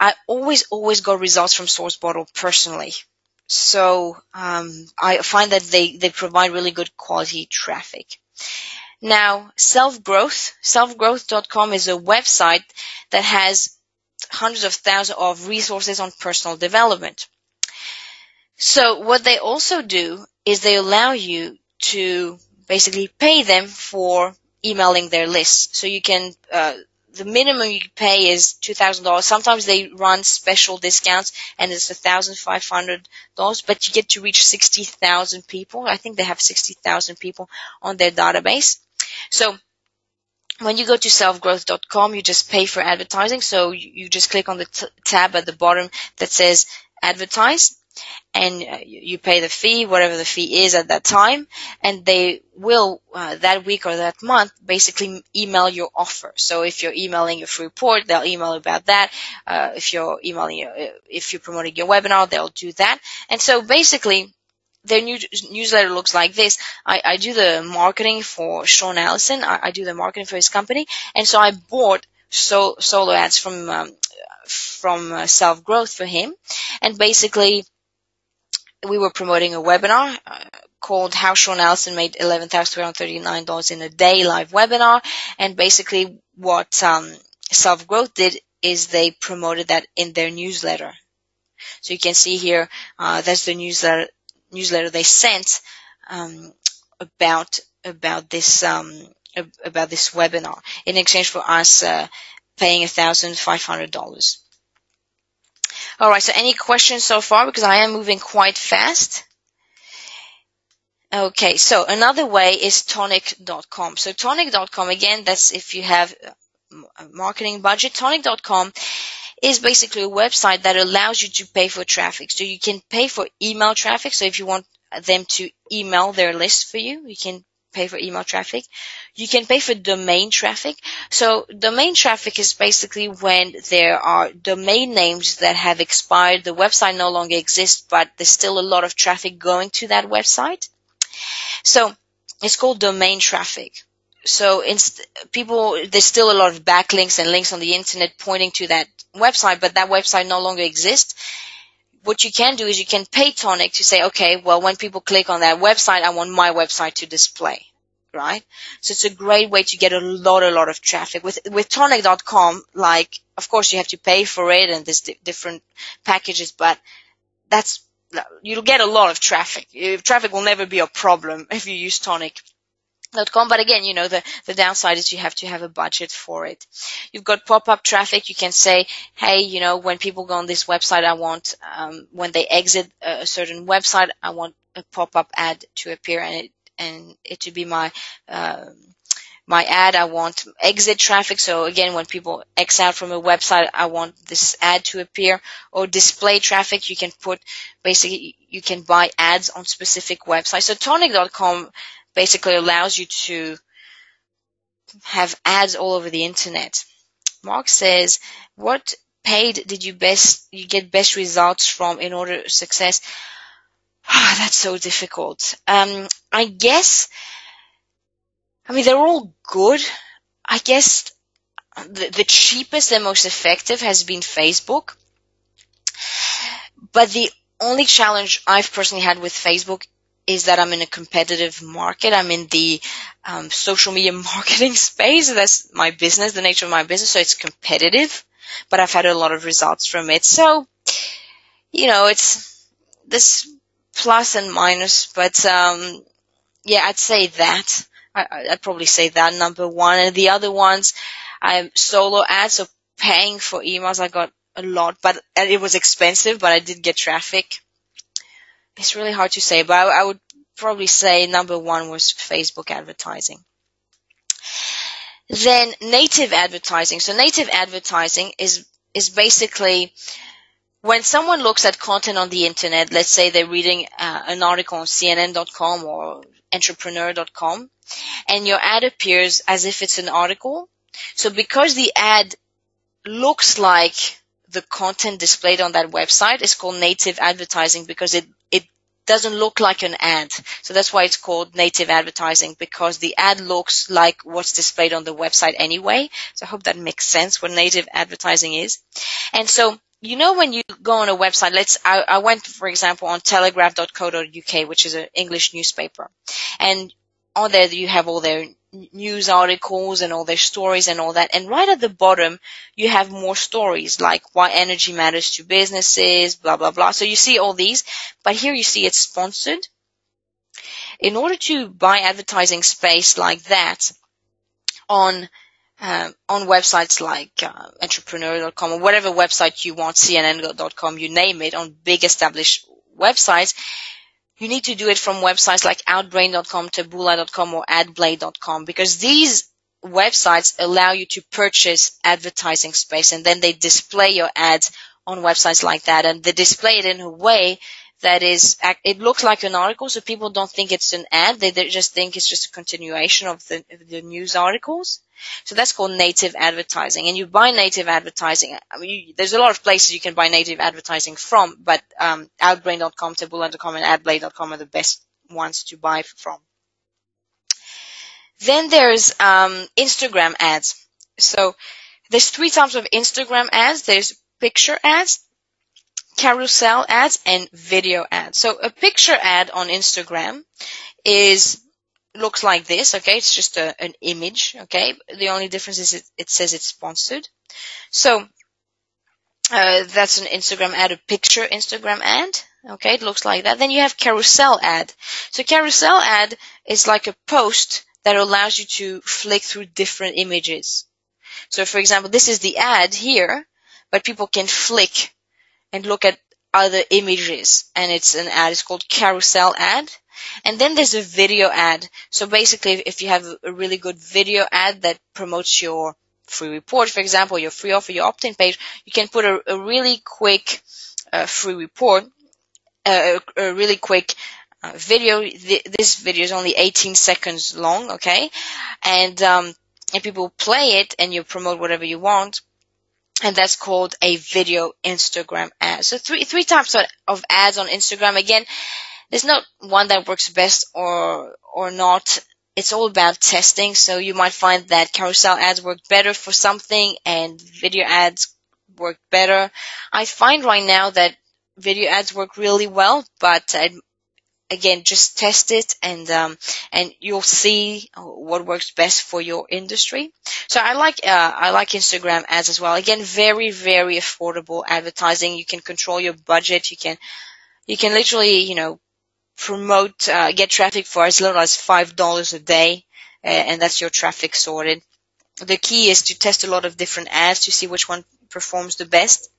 I always got results from SourceBottle personally. So I find that they provide really good quality traffic. Now, selfgrowth.com is a website that has hundreds of thousands of resources on personal development. So what they also do is they allow you to basically pay them for emailing their lists. So you can, the minimum you can pay is $2,000. Sometimes they run special discounts and it's $1,500, but you get to reach 60,000 people. I think they have 60,000 people on their database. So when you go to selfgrowth.com, you just pay for advertising. So you just click on the tab at the bottom that says advertise, and you pay the fee, whatever the fee is at that time, and they will that week or that month basically email your offer. So if you're emailing your free report, they'll email about that. If you're promoting your webinar, they'll do that. And so basically their newsletter looks like this. I do the marketing for Sean Allison. I do the marketing for his company, and so I bought solo ads from Self Growth for him, and basically we were promoting a webinar called How Sean Allison Made $11,339 in a Day live webinar. And basically what Self Growth did is they promoted that in their newsletter. So you can see here, that's the newsletter they sent about this webinar in exchange for us paying $1,500. All right, so any questions so far? Because I am moving quite fast. Okay, so another way is Tonic.com. So Tonic.com, again, that's if you have a marketing budget. Tonic.com is basically a website that allows you to pay for traffic. So you can pay for email traffic. So if you want them to email their list for you, you can pay for email traffic. You can pay for domain traffic. So domain traffic is basically when there are domain names that have expired. The website no longer exists, but there's still a lot of traffic going to that website. So it's called domain traffic. So people, there's still a lot of backlinks and links on the internet pointing to that website, but that website no longer exists. What you can do is you can pay Tonic to say, okay, well, when people click on that website, I want my website to display, right? So it's a great way to get a lot of traffic. With Tonic.com, like, of course you have to pay for it and there's different packages, but you'll get a lot of traffic. Traffic will never be a problem if you use Tonic.com. But again, the downside is you have to have a budget for it. You've got pop-up traffic. You can say, hey, when people go on this website, I want, when they exit a certain website, I want a pop-up ad to appear and it to be my ad. I want exit traffic. So again, when people X out from a website, I want this ad to appear. Or display traffic, you can you can buy ads on specific websites. So Tonic.com basically allows you to have ads all over the internet. Mark says, what paid did you get best results from in order to success? That's so difficult. I guess, they're all good. I guess the cheapest and most effective has been Facebook. But the only challenge I've personally had with Facebook is that I'm in a competitive market. I'm in the social media marketing space. That's my business, the nature of my business. So it's competitive, but I've had a lot of results from it. So, it's this plus and minus, but yeah, I'd say that. I'd probably say that number one. And the other ones, solo ads, so paying for emails, I got a lot, but it was expensive, but I did get traffic. It's really hard to say, but I would probably say number one was Facebook advertising. Then native advertising. So native advertising is basically when someone looks at content on the internet, let's say they're reading an article on CNN.com or entrepreneur.com, and your ad appears as if it's an article. So because the ad looks like the content displayed on that website, it's called native advertising because it doesn't look like an ad. So that's why it's called native advertising, because the ad looks like what's displayed on the website anyway. So I hope that makes sense what native advertising is. And so, when you go on a website, I went, for example, on telegraph.co.uk, which is an English newspaper. And on there you have all their news articles and all their stories and all that. And right at the bottom, you have more stories like why energy matters to businesses, blah, blah, blah. So you see all these, but here you see it's sponsored. In order to buy advertising space like that on websites like entrepreneur.com or whatever website you want, CNN.com, you name it, on big established websites, you need to do it from websites like Outbrain.com, Taboola.com, or AdBlade.com, because these websites allow you to purchase advertising space, and then they display your ads on websites like that, and they display it in a way that it looks like an article, so people don't think it's an ad. They just think it's just a continuation of the news articles. So that's called native advertising. And you buy native advertising. There's a lot of places you can buy native advertising from, but Outbrain.com, Taboola.com, and AdBlade.com are the best ones to buy from. Then there's Instagram ads. So there's 3 types of Instagram ads. There's picture ads, carousel ads, and video ads. So a picture ad on Instagram looks like this, okay? It's just an image, okay? The only difference is it says it's sponsored. So that's an Instagram ad, a picture Instagram ad, okay? It looks like that. Then you have carousel ad. So carousel ad is like a post that allows you to flick through different images. So for example, this is the ad here, but people can flick and look at other images, and it's an ad. It's called carousel ad. And then there's a video ad. So basically, if you have a really good video ad that promotes your free report, for example, your free offer, your opt-in page, you can put a really quick free report, a really quick video. This video is only 18 seconds long, okay? And people play it, and you promote whatever you want. And that's called a video Instagram ad. So three types of ads on Instagram. Again, there's not one that works best or not. it's all about testing. So you might find that carousel ads work better for something and video ads work better. I find right now that video ads work really well, but again, just test it and you'll see what works best for your industry. So I like Instagram ads as well. Again, very, very affordable advertising. You can control your budget. You can literally, promote, get traffic for as little as $5 a day, and that's your traffic sorted. The key is to test a lot of different ads to see which one performs the best.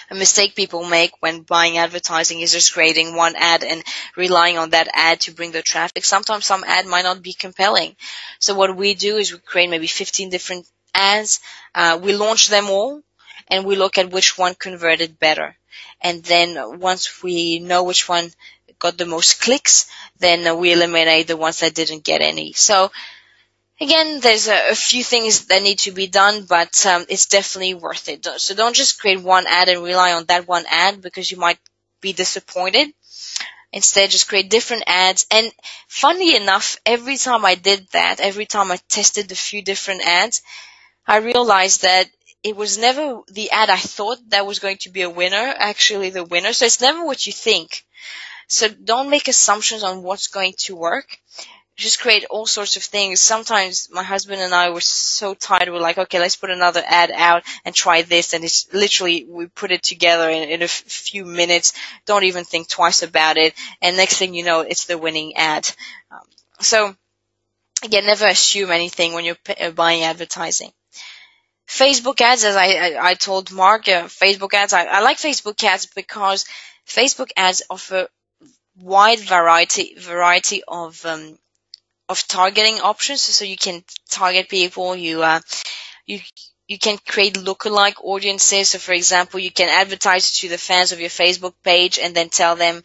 A mistake people make when buying advertising is just creating one ad and relying on that ad to bring the traffic. Sometimes some ad might not be compelling. So what we do is we create maybe 15 different ads. We launch them all and we look at which one converted better. And then once we know which one got the most clicks, then we eliminate the ones that didn't get any. So again, there's a few things that need to be done, but it's definitely worth it. So don't just create one ad and rely on that one ad because you might be disappointed. Instead, just create different ads. And funny enough, every time I did that, every time I tested a few different ads, I realized that it was never the ad I thought that was going to be a winner, actually the winner. So it's never what you think. So don't make assumptions on what's going to work. Just create all sorts of things. Sometimes my husband and I were so tired, we're like, okay, let's put another ad out and try this. And it's literally, we put it together in a few minutes, don't even think twice about it. And next thing you know, it's the winning ad. So again, never assume anything when you're buying advertising. Facebook ads, as I told Mark, Facebook ads, I like Facebook ads because Facebook ads offer wide variety of targeting options. So you can target people, you can create lookalike audiences. So for example, you can advertise to the fans of your Facebook page and then tell them,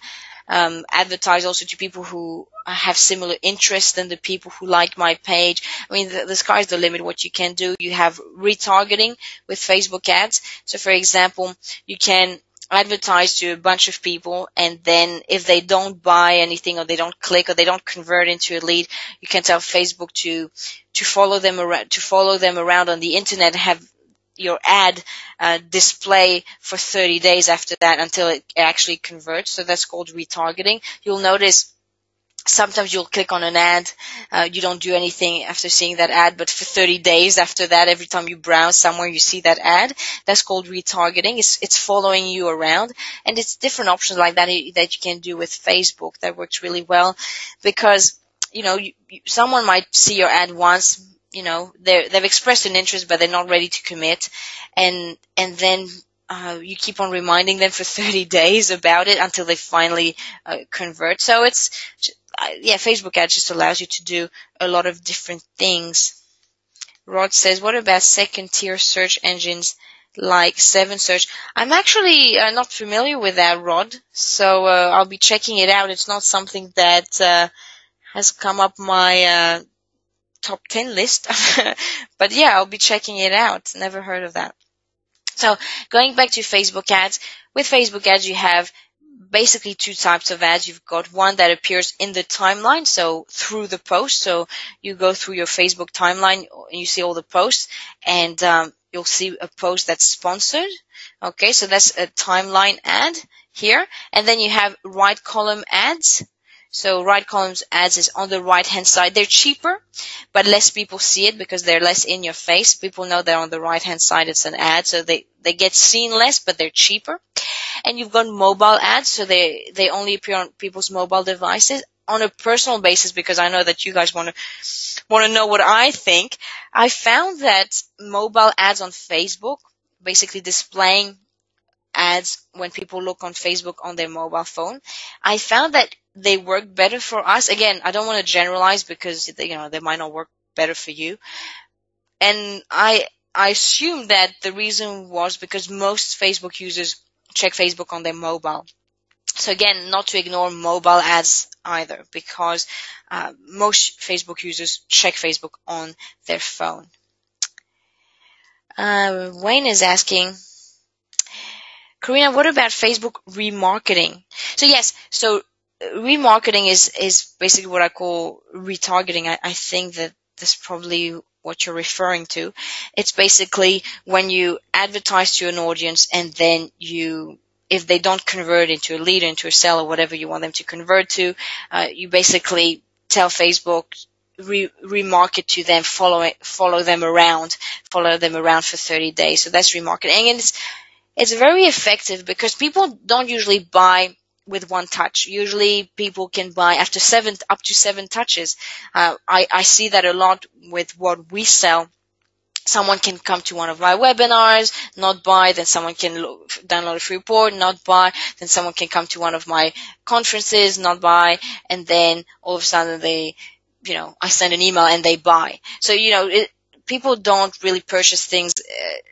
advertise also to people who have similar interests than the people who like my page. I mean, the sky's the limit what you can do. You have retargeting with Facebook ads. So for example, you can advertise to a bunch of people, and then if they don't buy anything or they don't click or they don't convert into a lead, you can tell Facebook to follow them around on the internet, have your ad display for 30 days after that until it actually converts. So that's called retargeting. You'll notice sometimes you'll click on an ad, you don't do anything after seeing that ad, but for 30 days after that, every time you browse somewhere, you see that ad. That's called retargeting. It's following you around, and it's different options like that that you can do with Facebook. That works really well because, someone might see your ad once, they've expressed an interest, but they're not ready to commit, and then you keep on reminding them for 30 days about it until they finally convert. So Facebook ads just allows you to do a lot of different things. Rod says, what about second-tier search engines like 7Search? I'm actually not familiar with that, Rod, so I'll be checking it out. It's not something that has come up my top 10 list, but yeah, I'll be checking it out. Never heard of that. So going back to Facebook ads, with Facebook ads you have basically two types of ads. You've got one that appears in the timeline, so through the post. So you go through your Facebook timeline and you see all the posts, and you'll see a post that's sponsored. Okay, so that's a timeline ad here. And then you have right column ads. So right columns ads is on the right hand side. They're cheaper, but less people see it because they're less in your face. People know that on the right hand side it's an ad, so they get seen less, but they're cheaper. And you've got mobile ads, so they only appear on people's mobile devices. On a personal basis, because I know that you guys want to know what I think, I found that mobile ads on Facebook, basically displaying ads when people look on Facebook on their mobile phone, I found that they work better for us. Again, I don't want to generalize because they might not work better for you. And I assume that the reason was because most Facebook users check Facebook on their mobile. So again, not to ignore mobile ads either, because most Facebook users check Facebook on their phone. Wayne is asking, Karina, what about Facebook remarketing? So yes, so remarketing is basically what I call retargeting. I think that that's probably what you're referring to. It's basically when you advertise to an audience and then if they don't convert into a lead, into a sale, or whatever you want them to convert to, you basically tell Facebook, remarket to them, follow them around for 30 days. So that's remarketing, and it's very effective because people don't usually buy with one touch. Usually people can buy after up to seven touches. I see that a lot with what we sell. Someone can come to one of my webinars, not buy, then someone can download a free report, not buy, then someone can come to one of my conferences, not buy, and then all of a sudden I send an email and they buy. So, people don't really purchase things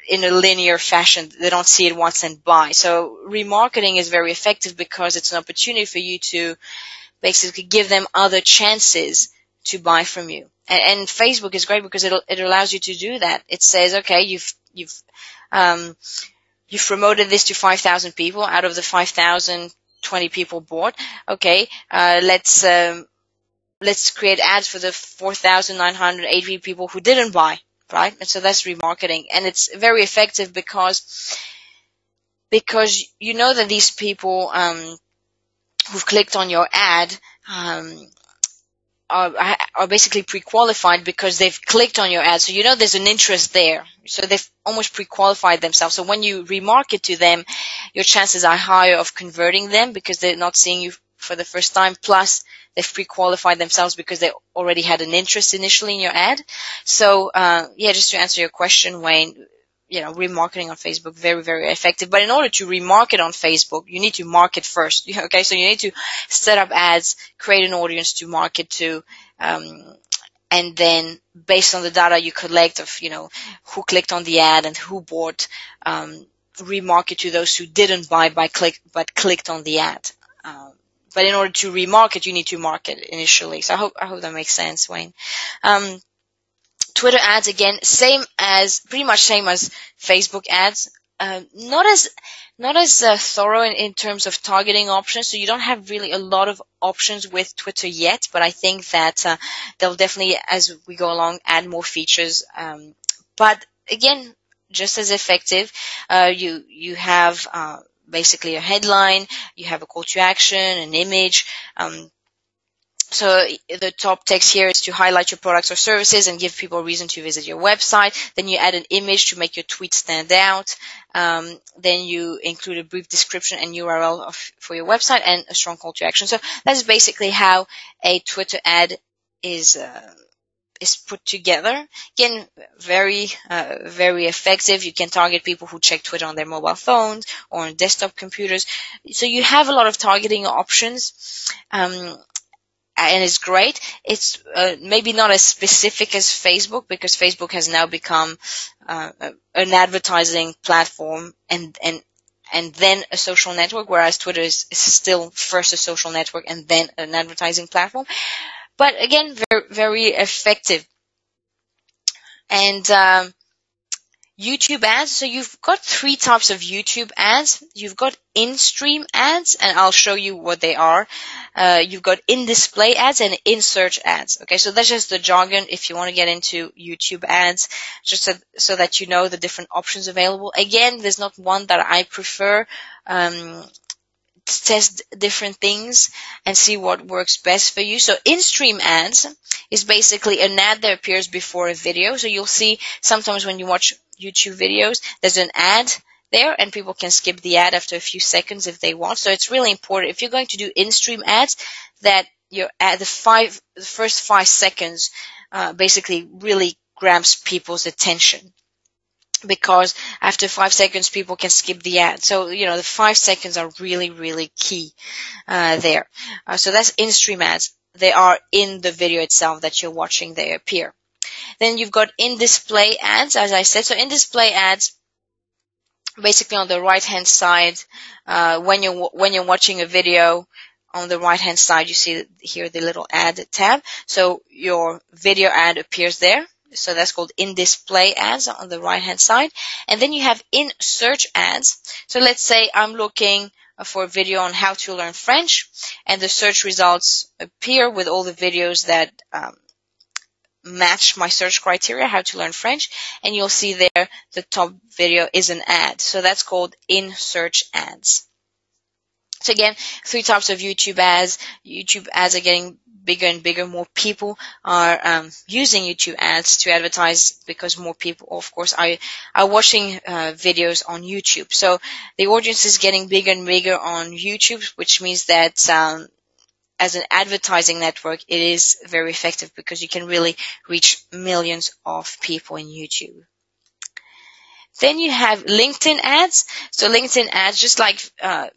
in a linear fashion. They don't see it once and buy. So remarketing is very effective because it's an opportunity for you to basically give them other chances to buy from you. And Facebook is great because it allows you to do that. It says, okay, you've promoted this to 5,000 people. Out of the 5,000, 20 people bought. Okay, let's create ads for the 4,980 people who didn't buy, right? And so that's remarketing, and it's very effective because you know that these people who've clicked on your ad are basically pre-qualified because they've clicked on your ad. So you know there's an interest there. So they've almost pre-qualified themselves. So when you remarket to them, your chances are higher of converting them because they're not seeing you for the first time. Plus, they've pre-qualified themselves because they already had an interest initially in your ad. So, just to answer your question, Wayne, remarketing on Facebook, very, very effective. But in order to remarket on Facebook, you need to market first. Okay, so you need to set up ads, create an audience to market to, and then based on the data you collect of, who clicked on the ad and who bought, remarket to those who didn't buy but clicked on the ad. But in order to remarket, you need to market initially. So I hope that makes sense, Wayne. Twitter ads, again, pretty much same as Facebook ads. Not as thorough in terms of targeting options. So you don't have really a lot of options with Twitter yet, but I think that they'll definitely, as we go along, add more features. But again, just as effective. You have basically a headline, you have a call to action, an image. So the top text here is to highlight your products or services and give people a reason to visit your website. Then you add an image to make your tweet stand out. Then you include a brief description and URL for your website and a strong call to action. So that's basically how a Twitter ad is put together. Again, very effective. You can target people who check Twitter on their mobile phones or on desktop computers. So you have a lot of targeting options. And it's great. It's maybe not as specific as Facebook because Facebook has now become an advertising platform and then a social network, whereas Twitter is still first a social network and then an advertising platform. But again, very, very effective. And YouTube ads. So you've got three types of YouTube ads. You've got in-stream ads, and I'll show you what they are. You've got in-display ads and in-search ads. Okay, so that's just the jargon if you want to get into YouTube ads, just so that you know the different options available. Again, there's not one that I prefer. Test different things and see what works best for you. So in-stream ads is basically an ad that appears before a video. So you'll see sometimes when you watch YouTube videos, there's an ad there and people can skip the ad after a few seconds if they want. So it's really important if you're going to do in-stream ads that your ad, the first 5 seconds basically really grabs people's attention. Because after 5 seconds, people can skip the ad. So, the 5 seconds are really, really key there. So that's in-stream ads. They are in the video itself that you're watching. They appear. Then you've got in-display ads, as I said. So in-display ads, basically on the right-hand side, when you're watching a video, on the right-hand side, you see here the little ad tab. So your video ad appears there. So that's called in-display ads on the right-hand side. And then you have in-search ads. So let's say I'm looking for a video on how to learn French, and the search results appear with all the videos that match my search criteria, how to learn French, and you'll see there the top video is an ad. So that's called in-search ads. So again, 3 types of YouTube ads. YouTube ads are getting bigger and bigger. More people are using YouTube ads to advertise because more people, of course, are watching videos on YouTube. So the audience is getting bigger and bigger on YouTube, which means that as an advertising network, it is very effective because you can really reach millions of people in YouTube. Then you have LinkedIn ads. So LinkedIn ads, just like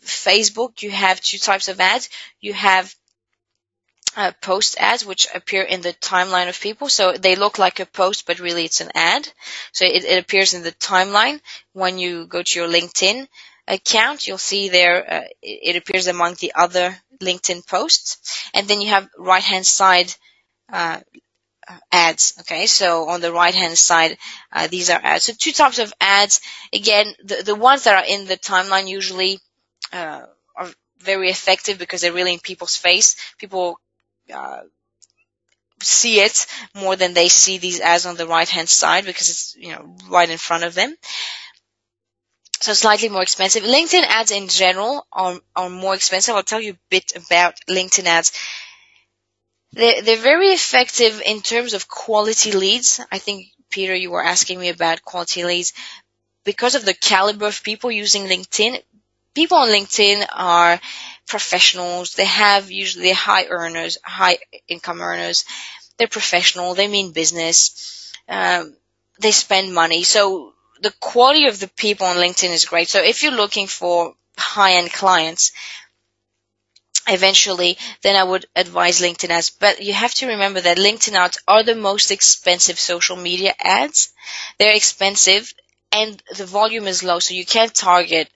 Facebook, you have 2 types of ads. You have post ads, which appear in the timeline of people. So they look like a post, but really it's an ad. So it appears in the timeline. When you go to your LinkedIn account, you'll see there it appears among the other LinkedIn posts. And then you have right-hand side ads. Okay, so on the right-hand side, these are ads. So 2 types of ads. Again, the ones that are in the timeline usually are very effective because they're really in people's face. People see it more than they see these ads on the right-hand side because it's right in front of them. So slightly more expensive. LinkedIn ads in general are more expensive. I'll tell you a bit about LinkedIn ads. They're very effective in terms of quality leads. I think, Peter, you were asking me about quality leads. Because of the caliber of people using LinkedIn, people on LinkedIn are professionals. They have usually high earners, high income earners. They're professional. They mean business. They spend money. So the quality of the people on LinkedIn is great. So if you're looking for high-end clients, eventually, then I would advise LinkedIn ads. But you have to remember that LinkedIn ads are the most expensive social media ads. They're expensive and the volume is low, so you can't target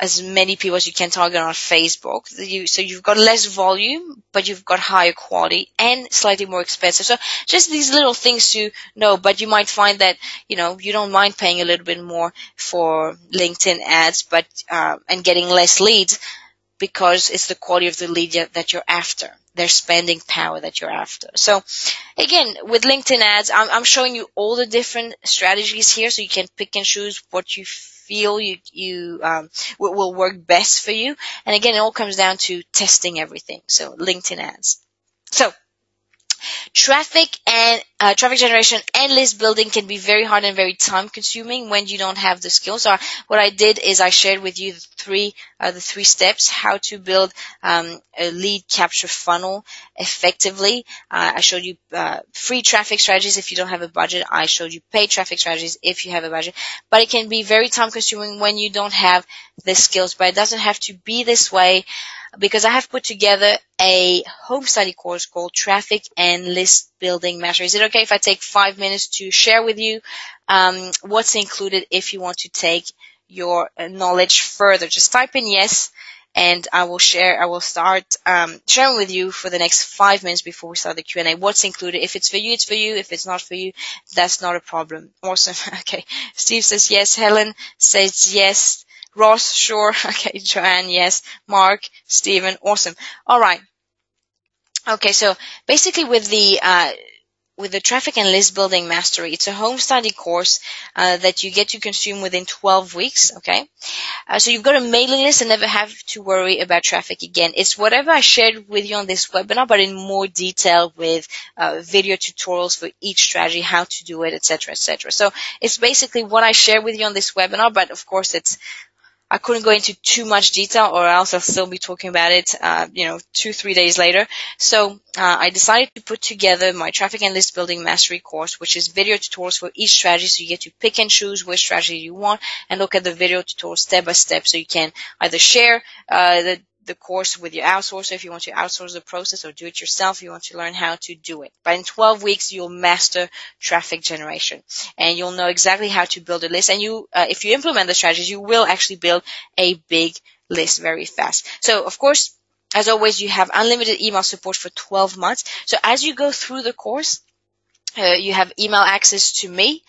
as many people as you can target on Facebook. So you've got less volume, but you've got higher quality and slightly more expensive. So just these little things to know, but you might find that, you don't mind paying a little bit more for LinkedIn ads, but and getting less leads, because it's the quality of the lead that you're after, their spending power that you're after. So again, with LinkedIn ads, I'm showing you all the different strategies here, so you can pick and choose what you feel you will work best for you. And again, it all comes down to testing everything. So LinkedIn ads. So traffic generation and list building can be very hard and very time consuming when you don't have the skills. So what I did is I shared with you the three steps how to build a lead capture funnel effectively. I showed you free traffic strategies if you don't have a budget. I showed you paid traffic strategies if you have a budget. But it can be very time consuming when you don't have the skills. But it doesn't have to be this way, because I have put together a home study course called Traffic and List Building Mastery. Is it okay if I take 5 minutes to share with you what's included if you want to take your knowledge further? Just type in yes, and I will start sharing with you for the next 5 minutes before we start the Q&A what's included. If it's for you, it's for you. If it's not for you, that's not a problem. Awesome. Okay. Steve says yes. Helen says yes. Ross, sure. Okay. Joanne, yes. Mark, Stephen, awesome. All right. Okay. So basically with the Traffic and List Building Mastery, it's a home study course that you get to consume within 12 weeks, okay? So you've got a mailing list and never have to worry about traffic again. It's whatever I shared with you on this webinar, but in more detail with video tutorials for each strategy, how to do it, etc., etc. So it's basically what I shared with you on this webinar, but of course I couldn't go into too much detail, or else I'll still be talking about it, 2-3 days later. So I decided to put together my Traffic and List Building Mastery course, which is video tutorials for each strategy. So you get to pick and choose which strategy you want and look at the video tutorial step by step. So you can either share the course with your outsourcer if you want to outsource the process, or do it yourself if you want to learn how to do it. But in 12 weeks, you'll master traffic generation, and you'll know exactly how to build a list. And if you implement the strategies, you will actually build a big list very fast. So, of course, as always, you have unlimited email support for 12 months. So as you go through the course, You have email access to me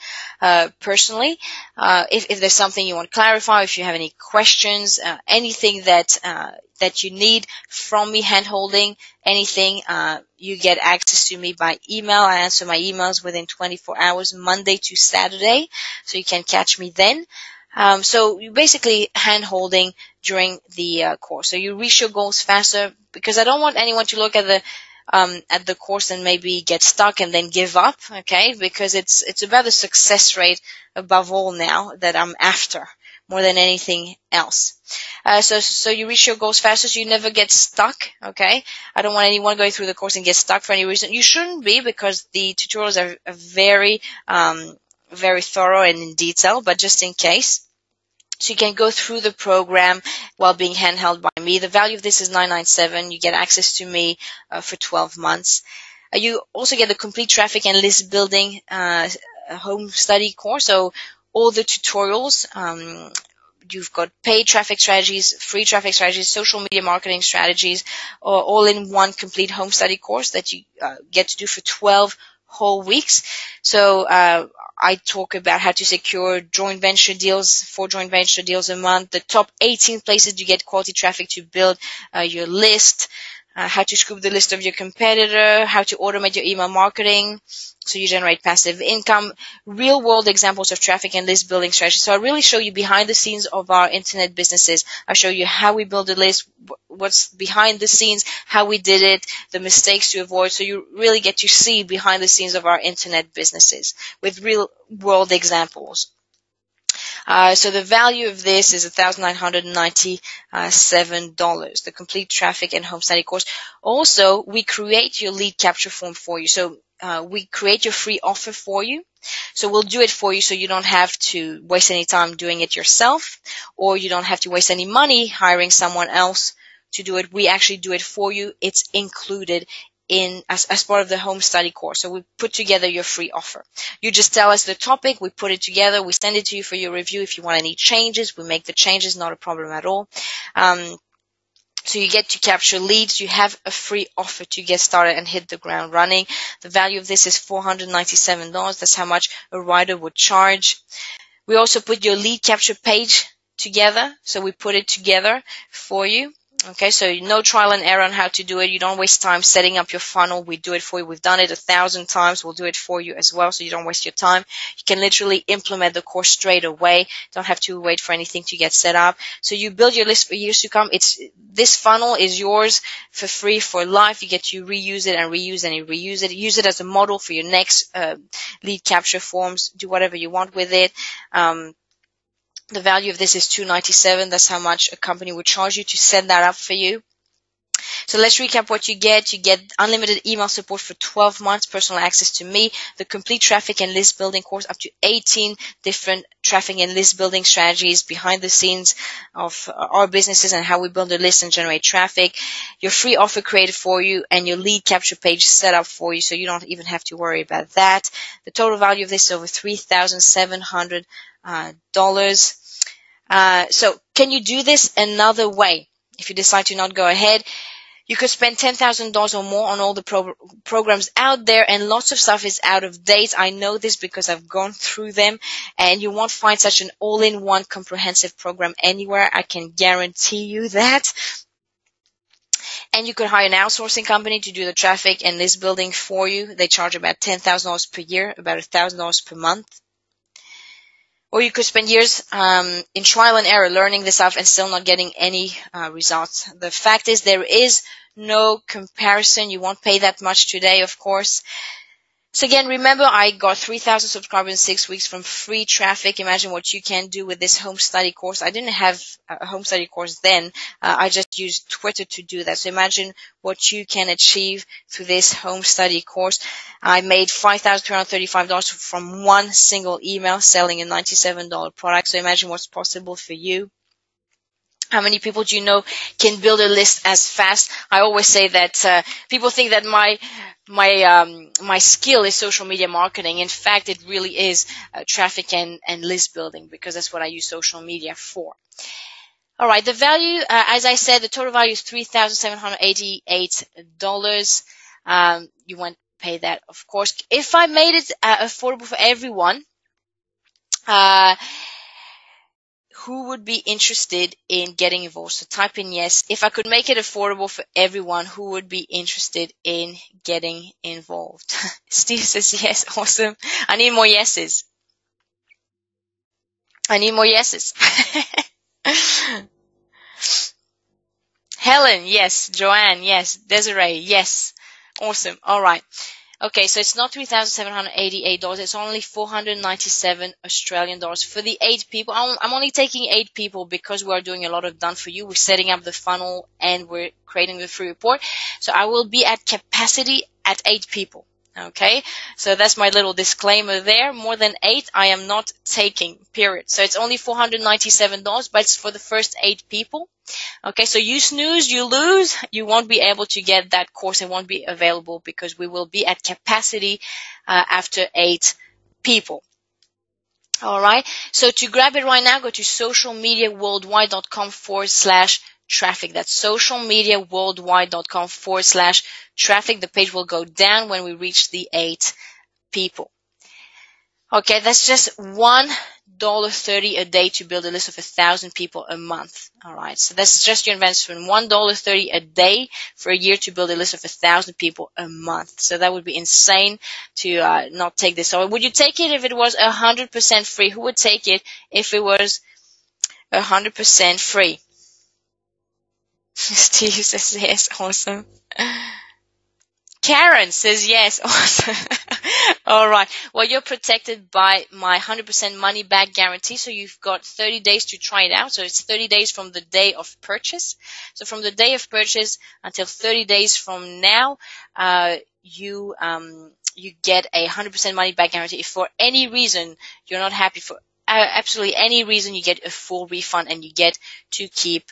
personally. If there's something you want to clarify, if you have any questions, anything that you need from me, hand-holding, anything, you get access to me by email. I answer my emails within 24 hours, Monday to Saturday, so you can catch me then. So you basically hand-holding during the course. So you reach your goals faster, because I don't want anyone to look at the course and maybe get stuck and then give up, okay? Because it's about the success rate above all now that I'm after more than anything else. So you reach your goals faster, so you never get stuck, okay? I don't want anyone going through the course and get stuck for any reason. You shouldn't be, because the tutorials are very thorough and in detail, but just in case. So you can go through the program while being handheld by me. The value of this is $997. You get access to me for 12 months. You also get the complete traffic and list building home study course. So all the tutorials, you've got paid traffic strategies, free traffic strategies, social media marketing strategies, all in one complete home study course that you get to do for 12 whole weeks. So I talk about how to secure joint venture deals, 4 joint venture deals a month, the top 18 places you get quality traffic to build your list, how to scoop the list of your competitor, how to automate your email marketing so you generate passive income, real world examples of traffic and list building strategies. So I really show you behind the scenes of our internet businesses. I show you how we build a list, what's behind the scenes, how we did it, the mistakes to avoid. So you really get to see behind the scenes of our internet businesses with real world examples. So the value of this is $1,997, the complete traffic and home study course. Also, we create your lead capture form for you. So we create your free offer for you. So we'll do it for you, so you don't have to waste any time doing it yourself, or you don't have to waste any money hiring someone else to do it. We actually do it for you. It's included as part of the home study course. So we put together your free offer. You just tell us the topic, we put it together, we send it to you for your review. If you want any changes, we make the changes, not a problem at all. So you get to capture leads. You have a free offer to get started and hit the ground running. The value of this is $497. That's how much a writer would charge. We also put your lead capture page together. So we put it together for you. Okay, so no trial and error on how to do it. You don't waste time setting up your funnel. We do it for you. We've done it 1,000 times. We'll do it for you as well, so you don't waste your time. You can literally implement the course straight away. Don't have to wait for anything to get set up. So you build your list for years to come. This funnel is yours for free for life. You get to reuse it and reuse and reuse it. Use it as a model for your next lead capture forms. Do whatever you want with it. The value of this is $297. That's how much a company would charge you to set that up for you. So let's recap what you get. You get unlimited email support for 12 months, personal access to me, the complete traffic and list building course, up to 18 different traffic and list building strategies behind the scenes of our businesses and how we build a list and generate traffic, your free offer created for you, and your lead capture page set up for you, so you don't even have to worry about that. The total value of this is over $3,700. So can you do this another way? If you decide to not go ahead, you could spend $10,000 or more on all the programs out there, and lots of stuff is out of date. I know this because I've gone through them, and you won't find such an all-in-one comprehensive program anywhere. I can guarantee you that. And you could hire an outsourcing company to do the traffic and list building for you. They charge about $10,000 per year, about $1,000 per month. Or you could spend years in trial and error learning this stuff and still not getting any results. The fact is, there is no comparison. You won't pay that much today, of course. So again, remember, I got 3,000 subscribers in 6 weeks from free traffic. Imagine what you can do with this home study course. I didn't have a home study course then. I just used Twitter to do that. So imagine what you can achieve through this home study course. I made $5,235 from one single email selling a $97 product. So imagine what's possible for you. How many people do you know can build a list as fast? I always say that people think that my skill is social media marketing. In fact, it really is traffic and list building, because that's what I use social media for. All right, the value, as I said, the total value is $3,788. You went pay that, of course. If I made it affordable for everyone, who would be interested in getting involved? So type in yes. If I could make it affordable for everyone, who would be interested in getting involved? Steve says yes. Awesome. I need more yeses. I need more yeses. Helen, yes. Joanne, yes. Desiree, yes. Awesome. All right. Okay, so it's not $3,788. It's only 497 Australian dollars for the 8 people. I'm only taking 8 people because we are doing a lot of done for you. We're setting up the funnel and we're creating the free report. So I will be at capacity at 8 people. Okay, so that's my little disclaimer there. More than 8, I am not taking, period. So it's only $497, but it's for the first 8 people. Okay, so you snooze, you lose. You won't be able to get that course. It won't be available because we will be at capacity after 8 people. All right, so to grab it right now, go to socialmediaworldwide.com/traffic. That's socialmediaworldwide.com/traffic. The page will go down when we reach the 8 people. Okay, that's just $1.30 a day to build a list of 1,000 people a month. All right, so that's just your investment, $1.30 a day for a year to build a list of 1,000 people a month. So that would be insane to not take this. So would you take it if it was 100% free? Who would take it if it was 100% free? Steve says yes. Awesome. Karen says yes. Awesome. All right. Well, you're protected by my 100% money back guarantee. So you've got 30 days to try it out. So it's 30 days from the day of purchase. So from the day of purchase until 30 days from now, you get a 100% money back guarantee. If for any reason you're not happy, for absolutely any reason, you get a full refund and you get to keep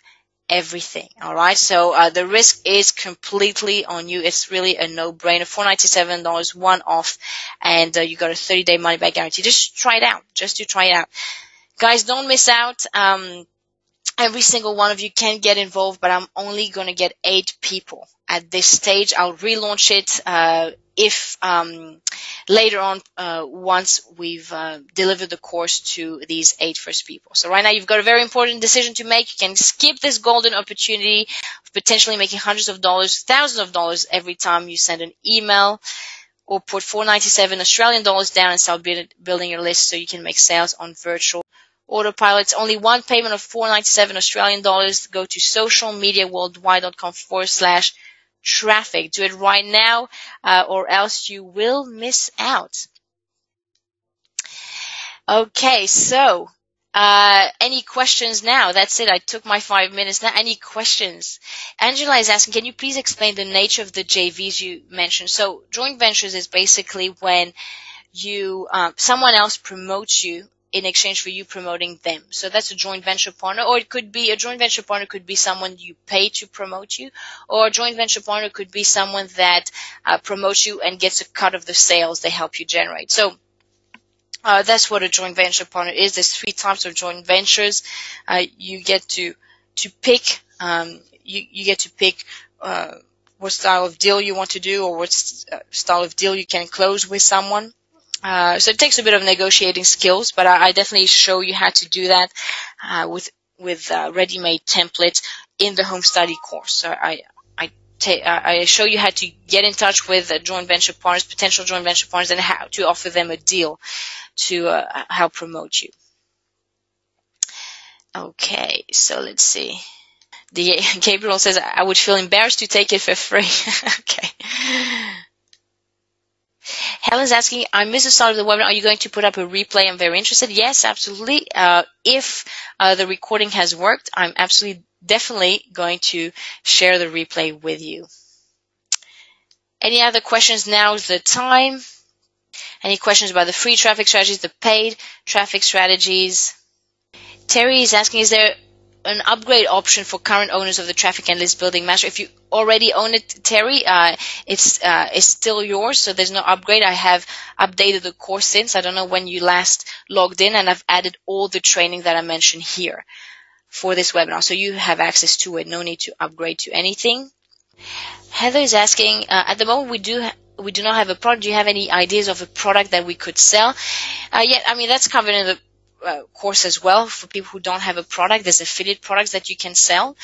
everything. All right, so the risk is completely on you. It's really a no-brainer. $497 one off, and you got a 30-day money back guarantee. Just try it out, just to try it out, guys. Don't miss out. Every single one of you can get involved, but I'm only going to get 8 people at this stage. I'll relaunch it if later on once we've delivered the course to these 8 first people. So right now you've got a very important decision to make. You can skip this golden opportunity of potentially making hundreds of dollars, thousands of dollars every time you send an email, or put 497 Australian dollars down and start building your list so you can make sales on virtual autopilot. It's only one payment of 497 Australian dollars. Go to socialmediaworldwide.com/traffic. Do it right now, or else you will miss out. Okay, so any questions now? That's it. I took my 5 minutes now. Any questions? Angela is asking, can you please explain the nature of the JVs you mentioned? So joint ventures is basically when you someone else promotes you in exchange for you promoting them. So that's a joint venture partner, or it could be a joint venture partner could be someone you pay to promote you, or a joint venture partner could be someone that promotes you and gets a cut of the sales they help you generate. So that's what a joint venture partner is. There's 3 types of joint ventures. You get to pick. You get to pick what style of deal you want to do, or what style of deal you can close with someone. So it takes a bit of negotiating skills, but I definitely show you how to do that with ready-made templates in the home study course. So I show you how to get in touch with joint venture partners, potential joint venture partners, and how to offer them a deal to help promote you. Okay, so let's see. Gabriel says, I would feel embarrassed to take it for free. Okay. Helen's asking, I missed the start of the webinar. Are you going to put up a replay? I'm very interested. Yes, absolutely. If the recording has worked, I'm definitely going to share the replay with you. Any other questions? Now is the time. Any questions about the free traffic strategies, the paid traffic strategies? Terry is asking, is there an upgrade option for current owners of the Traffic and List Building Master? If you already own it, Terry, it's still yours, so there's no upgrade. I have updated the course since. I don't know when you last logged in, and I've added all the training that I mentioned here for this webinar, so you have access to it. No need to upgrade to anything. Heather is asking, at the moment we do not have a product. Do you have any ideas of a product that we could sell? Yeah, I mean, that's covered in the course as well. For people who don't have a product, there's affiliate products that you can sell.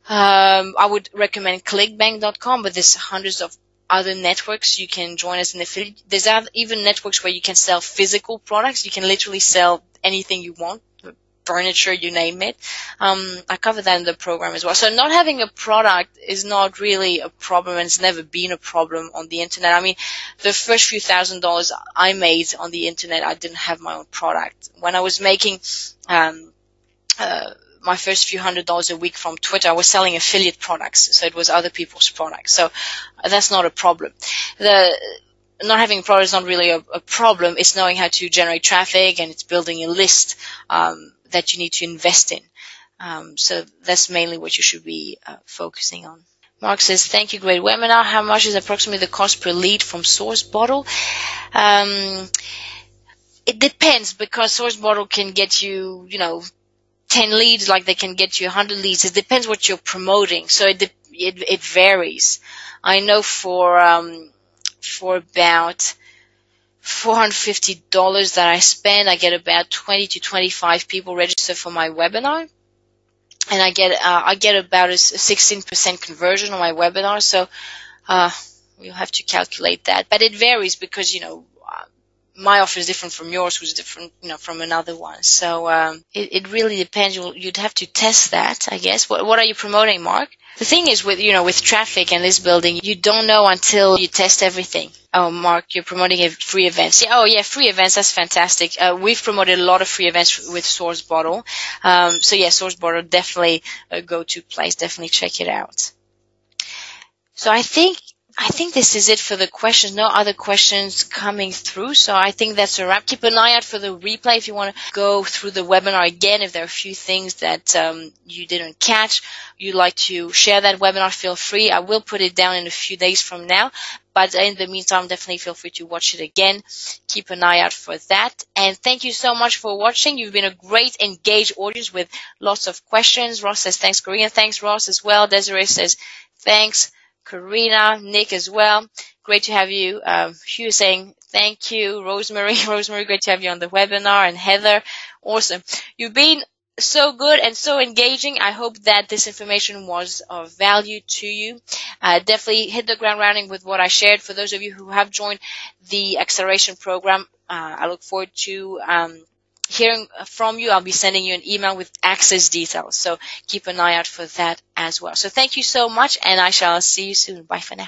I would recommend clickbank.com, but there's hundreds of other networks you can join as an affiliate. There's even networks where you can sell physical products. You can literally sell anything you want, furniture, you name it. I cover that in the program as well. So not having a product is not really a problem, and it's never been a problem on the internet. I mean, the first few $1,000s I made on the internet, I didn't have my own product. When I was making my first few $100s a week from Twitter, I was selling affiliate products, so it was other people's products. So that's not a problem. Not having a product is not really a problem. It's knowing how to generate traffic, and it's building a list that you need to invest in. So that's mainly what you should be focusing on. Mark says, thank you, great webinar. How much is approximately the cost per lead from SourceBottle? It depends, because SourceBottle can get you, 10 leads, like they can get you 100 leads. It depends what you're promoting, so it varies. I know for about $450 that I spend, I get about 20 to 25 people register for my webinar, and I get about a 16% conversion on my webinar. So you'll have to calculate that, but it varies because my offer is different from yours, who's different, from another one. So it really depends. You'd have to test that, I guess. What are you promoting, Mark? The thing is with traffic and list building, you don't know until you test everything. Oh, Mark, you're promoting free events. Yeah, free events. That's fantastic. We've promoted a lot of free events with SourceBottle. So yeah, SourceBottle, definitely a go-to place. Definitely check it out. So I think this is it for the questions. No other questions coming through, so I think that's a wrap. Keep an eye out for the replay if you want to go through the webinar again. If there are a few things that you didn't catch, you'd like to share that webinar, feel free. I will put it down in a few days from now, but in the meantime, definitely feel free to watch it again. Keep an eye out for that. And thank you so much for watching. You've been a great, engaged audience with lots of questions. Ross says, thanks, Karina. Thanks, Ross, as well. Desiree says, thanks. Karina, Nick as well. Great to have you. Hugh saying thank you. Rosemary, great to have you on the webinar. And Heather, awesome. You've been so good and so engaging. I hope that this information was of value to you. Definitely hit the ground running with what I shared. For those of you who have joined the acceleration program, I look forward to hearing from you. I'll be sending you an email with access details, so keep an eye out for that as well. So thank you so much, and I shall see you soon. Bye for now.